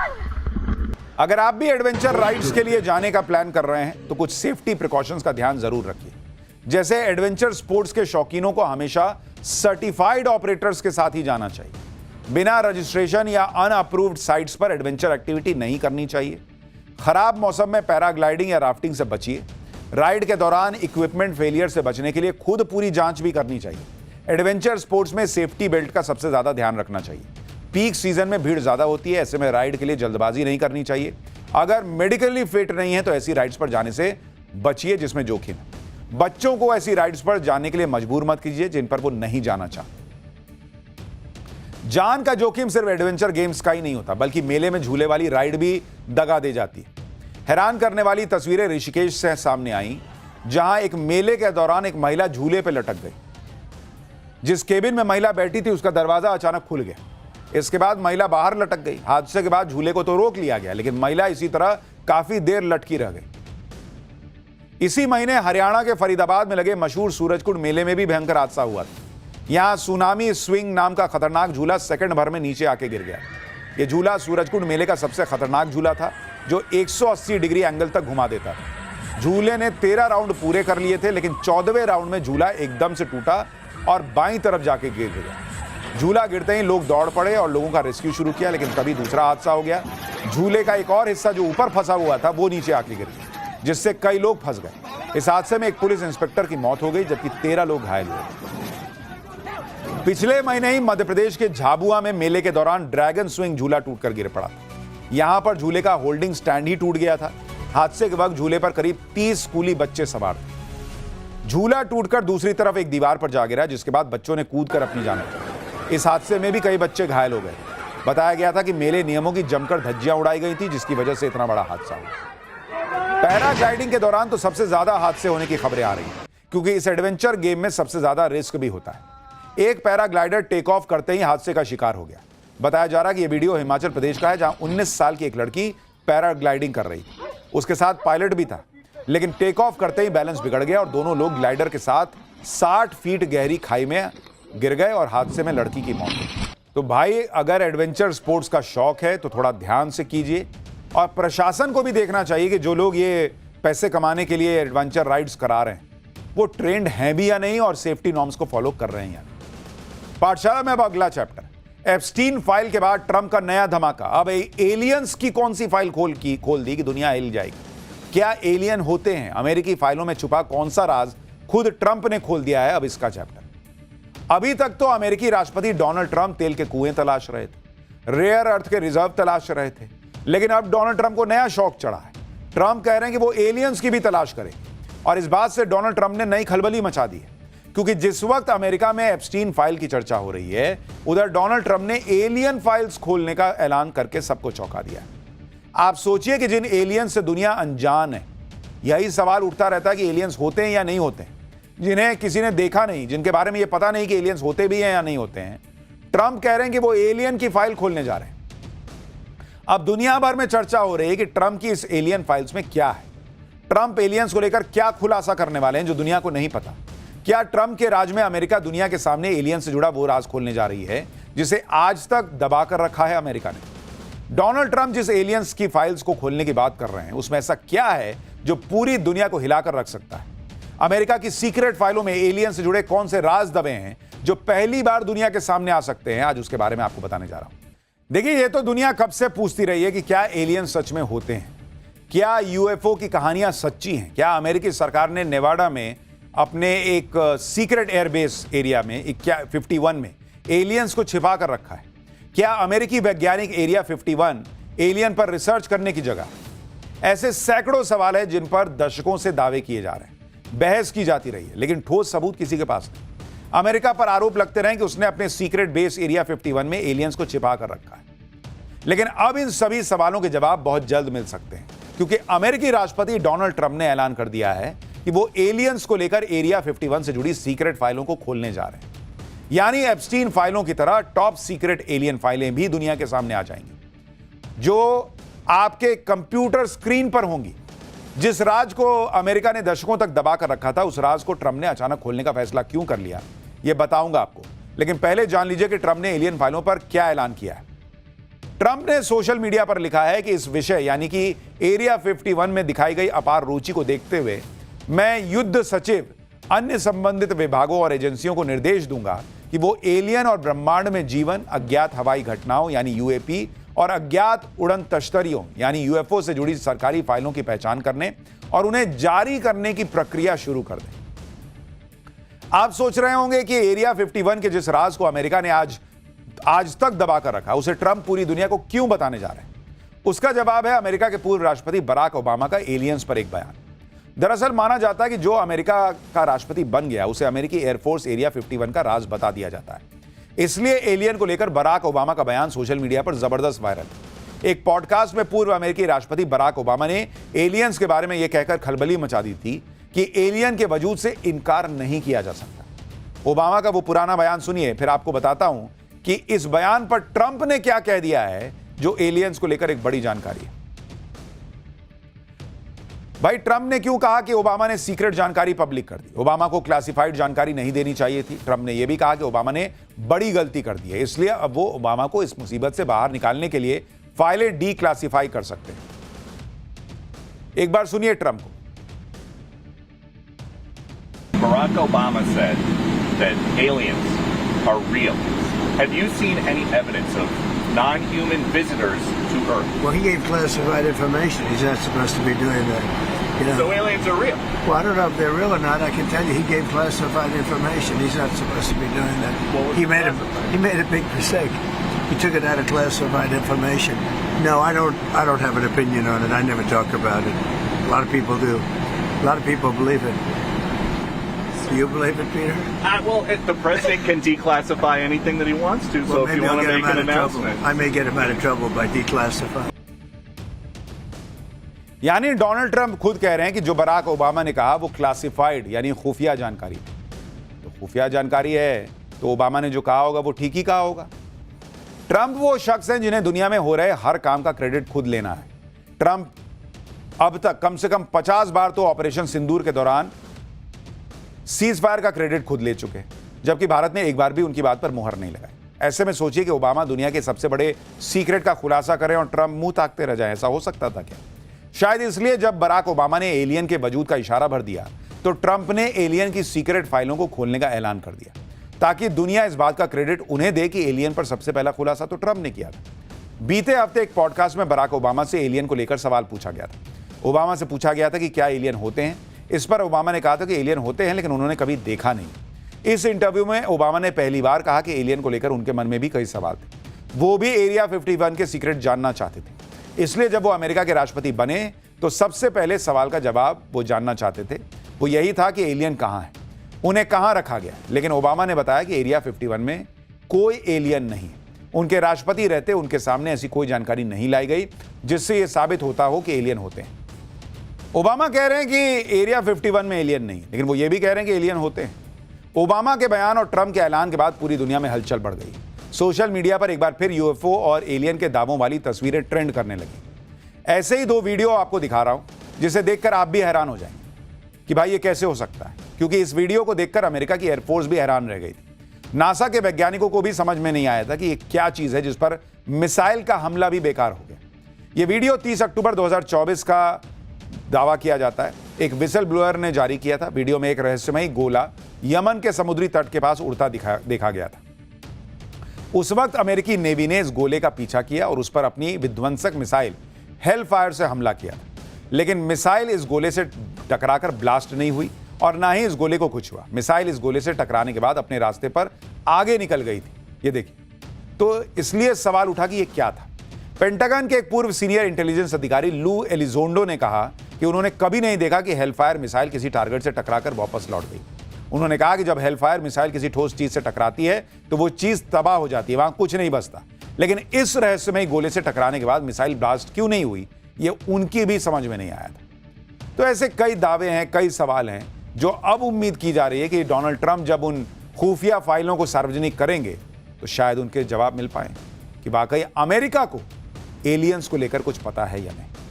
अगर आप भी एडवेंचर राइड्स के लिए जाने का प्लान कर रहे हैं तो कुछ सेफ्टी प्रिकॉशंस का ध्यान जरूर रखिए। जैसे एडवेंचर स्पोर्ट्स के शौकीनों को हमेशा सर्टिफाइड ऑपरेटर्स के साथ ही जाना चाहिए। बिना रजिस्ट्रेशन या अनअप्रूव्ड साइट्स पर एडवेंचर एक्टिविटी नहीं करनी चाहिए। खराब मौसम में पैराग्लाइडिंग या राफ्टिंग से बचिए। राइड के दौरान इक्विपमेंट फेलियर से बचने के लिए खुद पूरी जांच भी करनी चाहिए। एडवेंचर स्पोर्ट्स में सेफ्टी बेल्ट का सबसे ज्यादा ध्यान रखना चाहिए। पीक सीजन में भीड़ ज्यादा होती है, ऐसे में राइड के लिए जल्दबाजी नहीं करनी चाहिए। अगर मेडिकली फिट नहीं है तो ऐसी राइड्स पर जाने से बचिए जिसमें जोखिम है। बच्चों को ऐसी राइड्स पर जाने के लिए मजबूर मत कीजिए जिन पर वो नहीं जाना चाहते। जान का जोखिम सिर्फ एडवेंचर गेम्स का ही नहीं होता, बल्कि मेले में झूले वाली राइड भी दगा दे जाती है। हैरान करने वाली तस्वीरें ऋषिकेश से सामने आई, जहां एक मेले के दौरान एक महिला झूले पर लटक गई। जिस केबिन में महिला बैठी थी उसका दरवाजा अचानक खुल गया। इसके बाद महिला बाहर लटक गई। हादसे के बाद झूले को तो रोक लिया गया, लेकिन महिला इसी तरह काफी देर लटकी रह गई। इसी महीने हरियाणा के फरीदाबाद में लगे मशहूर सूरजकुंड मेले में भी भयंकर हादसा हुआ था। यहां सुनामी स्विंग नाम का खतरनाक झूला सेकंड भर में नीचे आके गिर गया। यह झूला सूरजकुंड मेले का सबसे खतरनाक झूला था, जो 180 डिग्री एंगल तक घुमा देता था। झूले ने 13 राउंड पूरे कर लिए थे, लेकिन 14वें राउंड में झूला एकदम से टूटा और बाईं तरफ जाके गिर गया। झूला गिरते ही लोग दौड़ पड़े और लोगों का रेस्क्यू शुरू किया, लेकिन तभी दूसरा हादसा हो गया। झूले का एक और हिस्सा जो ऊपर फंसा हुआ था वो नीचे आके गिर गया, जिससे कई लोग फंस गए। इस हादसे में एक पुलिस इंस्पेक्टर की मौत हो गई, जबकि 13 लोग घायल हुए। पिछले महीने ही मध्य प्रदेश के झाबुआ में मेले के दौरान ड्रैगन स्विंग झूला टूटकर गिर पड़ा था। यहां पर झूले का होल्डिंग स्टैंड ही टूट गया था। हादसे के वक्त झूले पर करीब 30 स्कूली बच्चे सवार थे। झूला टूटकर दूसरी तरफ एक दीवार पर जा गिरा, जिसके बाद बच्चों ने कूदकर अपनी जान बचाई। इस हादसे में भी कई बच्चे घायल हो गए। बताया गया था कि मेले नियमों की जमकर धज्जियां उड़ाई गई थी, जिसकी वजह से इतना बड़ा हादसा हुआ। पैराग्लाइडिंग के दौरान तो सबसे ज्यादा हादसे होने की खबरें आ रही हैं, क्योंकि इस एडवेंचर गेम में सबसे ज्यादा रिस्क भी होता है। एक पैराग्लाइडर टेक ऑफ करते ही हादसे का शिकार हो गया। बताया जा रहा है कि यह वीडियो हिमाचल प्रदेश का है, जहां 19 साल की एक लड़की पैराग्लाइडिंग कर रही थी। उसके साथ पायलट भी था, लेकिन टेक ऑफ करते ही बैलेंस बिगड़ गया और दोनों लोग ग्लाइडर के साथ 60 फीट गहरी खाई में गिर गए और हादसे में लड़की की मौत हुई। तो भाई, अगर एडवेंचर स्पोर्ट्स का शौक है तो थोड़ा ध्यान से कीजिए। और प्रशासन को भी देखना चाहिए कि जो लोग ये पैसे कमाने के लिए एडवेंचर राइड्स करा रहे हैं वो ट्रेंड हैं भी या नहीं और सेफ्टी नॉर्म्स को फॉलो कर रहे हैं या नहीं। पाठशाला में अब अगला चैप्टर, एप्स्टीन फाइल के बाद ट्रंप का नया धमाका। अब एलियंस की कौन सी फाइल खोल दी कि दुनिया हिल जाएगी। क्या एलियन होते हैं? अमेरिकी फाइलों में छुपा कौन सा राज खुद ट्रंप ने खोल दिया है। अब इसका चैप्टर। अभी तक तो अमेरिकी राष्ट्रपति डोनाल्ड ट्रंप तेल के कुएं तलाश रहे थे, रेयर अर्थ के रिजर्व तलाश रहे थे, लेकिन अब डोनाल्ड ट्रंप को नया शौक चढ़ा है। ट्रंप कह रहे हैं कि वो एलियंस की भी तलाश करें, और इस बात से डोनाल्ड ट्रंप ने नई खलबली मचा दी है, क्योंकि जिस वक्त अमेरिका में एप्स्टीन फाइल की चर्चा हो रही है, उधर डोनाल्ड ट्रंप ने एलियन फाइल्स खोलने का ऐलान करके सबको चौंका दिया। आप सोचिए कि जिन एलियंस से दुनिया अनजान है, यही सवाल उठता रहता है कि एलियंस होते हैं या नहीं होते हैं, जिन्हें किसी ने देखा नहीं, जिनके बारे में यह पता नहीं कि एलियंस होते भी हैं या नहीं होते हैं, ट्रंप कह रहे हैं कि वो एलियन की फाइल खोलने जा रहे हैं। अब दुनिया भर में चर्चा हो रही है कि ट्रंप की इस एलियन फाइल्स में क्या है, ट्रंप एलियंस को लेकर क्या खुलासा करने वाले हैं जो दुनिया को नहीं पता। क्या ट्रंप के राज में अमेरिका दुनिया के सामने एलियन से जुड़ा वो राज खोलने जा रही है जिसे आज तक दबाकर रखा है अमेरिका ने। डोनाल्ड ट्रंप जिस एलियंस की फाइल्स को खोलने की बात कर रहे हैं, उसमें ऐसा क्या है जो पूरी दुनिया को हिलाकर रख सकता है। अमेरिका की सीक्रेट फाइलों में एलियन से जुड़े कौन से राज दबे हैं जो पहली बार दुनिया के सामने आ सकते हैं, आज उसके बारे में आपको बताने जा रहा हूं। देखिए, ये तो दुनिया कब से पूछती रही है कि क्या एलियन सच में होते हैं, क्या यूएफओ की कहानियां सच्ची हैं, क्या अमेरिकी सरकार ने नेवाडा में अपने एक सीक्रेट एयरबेस एरिया में 51 में एलियंस को छिपा कर रखा है, क्या अमेरिकी वैज्ञानिक एरिया 51 एलियन पर रिसर्च करने की जगह। ऐसे सैकड़ों सवाल हैं जिन पर दशकों से दावे किए जा रहे हैं, बहस की जाती रही है, लेकिन ठोस सबूत किसी के पास नहीं। अमेरिका पर आरोप लगते रहे कि उसने अपने सीक्रेट बेस एरिया 51 में एलियंस को छिपा कर रखा है, लेकिन अब इन सभी सवालों के जवाब बहुत जल्द मिल सकते हैं, क्योंकि अमेरिकी राष्ट्रपति डोनाल्ड ट्रंप ने ऐलान कर दिया है कि वो एलियंस को लेकर एरिया 51 से जुड़ी सीक्रेट फाइलों को खोलने जा रहे हैं। यानी एप्स्टीन फाइलों की तरह टॉप सीक्रेट एलियन फाइलें भी दुनिया के सामने आ जाएंगी, जो आपके कंप्यूटर स्क्रीन पर होंगी। जिस राज को अमेरिका ने दशकों तक दबा कर रखा था, उस राज को ट्रंप ने अचानक खोलने का फैसला क्यों कर लिया, यह बताऊंगा आपको। लेकिन पहले जान लीजिए कि ट्रंप ने एलियन फाइलों पर क्या ऐलान किया है। ट्रंप ने सोशल मीडिया पर लिखा है कि इस विषय यानी कि एरिया 51 में दिखाई गई अपार रुचि को देखते हुए मैं युद्ध सचिव, अन्य संबंधित विभागों और एजेंसियों को निर्देश दूंगा कि वो एलियन और ब्रह्मांड में जीवन, अज्ञात हवाई घटनाओं यानी यूएपी और अज्ञात उड़न तश्तरियों यानी यूएफओ से जुड़ी सरकारी फाइलों की पहचान करने और उन्हें जारी करने की प्रक्रिया शुरू कर दें। आप सोच रहे होंगे कि एरिया 51 के जिस राज को अमेरिका ने आज तक दबा कर रखा, उसे ट्रंप पूरी दुनिया को क्यों बताने जा रहे हैं। उसका जवाब है अमेरिका के पूर्व राष्ट्रपति बराक ओबामा का एलियंस पर एक बयान। दरअसल माना जाता है कि जो अमेरिका का राष्ट्रपति बन गया, उसे अमेरिकी एयरफोर्स एरिया 51 का राज बता दिया जाता है। इसलिए एलियन को लेकर बराक ओबामा का बयान सोशल मीडिया पर जबरदस्त वायरल है। एक पॉडकास्ट में पूर्व अमेरिकी राष्ट्रपति बराक ओबामा ने एलियंस के बारे में यह कहकर खलबली मचा दी थी कि एलियन के वजूद से इनकार नहीं किया जा सकता। ओबामा का वो पुराना बयान सुनिए, फिर आपको बताता हूं कि इस बयान पर ट्रंप ने क्या कह दिया है, जो एलियंस को लेकर एक बड़ी जानकारी है। भाई, ट्रंप ने क्यों कहा कि ओबामा ने सीक्रेट जानकारी पब्लिक कर दी? ओबामा को क्लासिफाइड जानकारी नहीं देनी चाहिए थी। ट्रंप ने यह भी कहा कि ओबामा ने बड़ी गलती कर दी है, इसलिए अब वो ओबामा को इस मुसीबत से बाहर निकालने के लिए फाइलें डीक्लासिफाई कर सकते हैं। एक बार सुनिए ट्रंप को। Barack Obama said that aliens are real. Have you seen any evidence of non-human visitors to Earth? Well, he gave classified information. He's not supposed to be doing that. You know. So aliens are real. Well, I don't know if they're real or not. I can tell you, he gave classified information. He's not supposed to be doing that. What was He made a big mistake. He took it out of classified information. No, I don't have an opinion on it. I never talk about it. A lot of people do. A lot of people believe it. Do you believe it, Peter? Well, the president can declassify anything that he wants to. So if you want to make an announcement, I may get him out of trouble by declassifying. यानी Donald Trump खुद कह रहे हैं कि जो Barack Obama ने कहा वो क्लासिफाइड यानी खुफिया जानकारी है। तो खुफिया जानकारी है तो ओबामा ने जो कहा होगा वो ठीक ही कहा होगा। ट्रंप वो शख्स हैं जिन्हें दुनिया में हो रहे हर काम का क्रेडिट खुद लेना है। ट्रंप अब तक कम से कम 50 बार तो ऑपरेशन सिंदूर के दौरान सीज फायर का क्रेडिट खुद ले चुके, जबकि भारत ने एक बार भी उनकी बात पर मुहर नहीं लगाई। ऐसे में सोचिए कि ओबामा दुनिया के सबसे बड़े सीक्रेट का खुलासा करें और ट्रंप मुंह ताकते रह जाए। ऐसा हो सकता था क्या? शायद इसलिए जब बराक ओबामा ने एलियन के वजूद का इशारा भर दिया तो ट्रंप ने एलियन की सीक्रेट फाइलों को खोलने का ऐलान कर दिया, ताकि दुनिया इस बात का क्रेडिट उन्हें दे कि एलियन पर सबसे पहला खुलासा तो ट्रंप ने किया था। बीते हफ्ते एक पॉडकास्ट में बराक ओबामा से एलियन को लेकर सवाल पूछा गया था। ओबामा से पूछा गया था कि क्या एलियन होते हैं। इस पर ओबामा ने कहा था कि एलियन होते हैं, लेकिन उन्होंने कभी देखा नहीं। इस इंटरव्यू में ओबामा ने पहली बार कहा कि एलियन को लेकर उनके मन में भी कई सवाल थे। वो भी एरिया 51 के सीक्रेट जानना चाहते थे। इसलिए जब वो अमेरिका के राष्ट्रपति बने तो सबसे पहले सवाल का जवाब वो जानना चाहते थे, वो यही था कि एलियन कहाँ है। उन्हें कहां रखा गया, लेकिन ओबामा ने बताया कि एरिया 51 में कोई एलियन नहीं। उनके राष्ट्रपति रहते उनके सामने ऐसी कोई जानकारी नहीं लाई गई जिससे यह साबित होता हो कि एलियन होते हैं। ओबामा कह रहे हैं कि एरिया 51 में एलियन नहीं, लेकिन वो ये भी कह रहे हैं कि एलियन होते हैं। ओबामा के बयान और ट्रंप के ऐलान के बाद पूरी दुनिया में हलचल बढ़ गई। सोशल मीडिया पर एक बार फिर यूएफओ और एलियन के दावों वाली तस्वीरें ट्रेंड करने लगी। ऐसे ही 2 वीडियो आपको दिखा रहा हूं जिसे देखकर आप भी हैरान हो जाएंगे कि भाई ये कैसे हो सकता है, क्योंकि इस वीडियो को देखकर अमेरिका की एयरफोर्स भी हैरान रह गई थी। नासा के वैज्ञानिकों को भी समझ में नहीं आया था कि ये क्या चीज है जिस पर मिसाइल का हमला भी बेकार हो गया। ये वीडियो 30 अक्टूबर 2024 का दावा किया जाता है, एक विसल ब्लोअर ने जारी किया था। वीडियो में एक रहस्यमयी गोला यमन के समुद्री तट के पास उड़ता देखा गया था। उस वक्त अमेरिकी नेवी ने इस गोले का पीछा किया और उस पर अपनी विध्वंसक मिसाइल हेलफायर से हमला किया था, लेकिन मिसाइल इस गोले से टकराकर ब्लास्ट नहीं हुई और ना ही इस गोले को कुछ हुआ। मिसाइल इस गोले से टकराने के बाद अपने रास्ते पर आगे निकल गई थी। ये देखिए, तो इसलिए सवाल उठा कि ये क्या था। पेंटागन के एक पूर्व सीनियर इंटेलिजेंस अधिकारी लू एलिजोंडो ने कहा कि उन्होंने कभी नहीं देखा कि हेलफायर मिसाइल किसी टारगेट से टकराकर वापस लौट गई। उन्होंने कहा कि जब हेलफायर मिसाइल किसी ठोस चीज से टकराती है तो वो चीज तबाह हो जाती है, वहां कुछ नहीं बचता। लेकिन इस रहस्यमयी गोले से टकराने के बाद मिसाइल ब्लास्ट क्यों नहीं हुई, ये उनकी भी समझ में नहीं आया था। तो ऐसे कई दावे हैं, कई सवाल हैं जो अब उम्मीद की जा रही है कि डोनाल्ड ट्रंप जब उन खुफिया फाइलों को सार्वजनिक करेंगे तो शायद उनके जवाब मिल पाए कि वाकई अमेरिका को एलियंस को लेकर कुछ पता है या नहीं।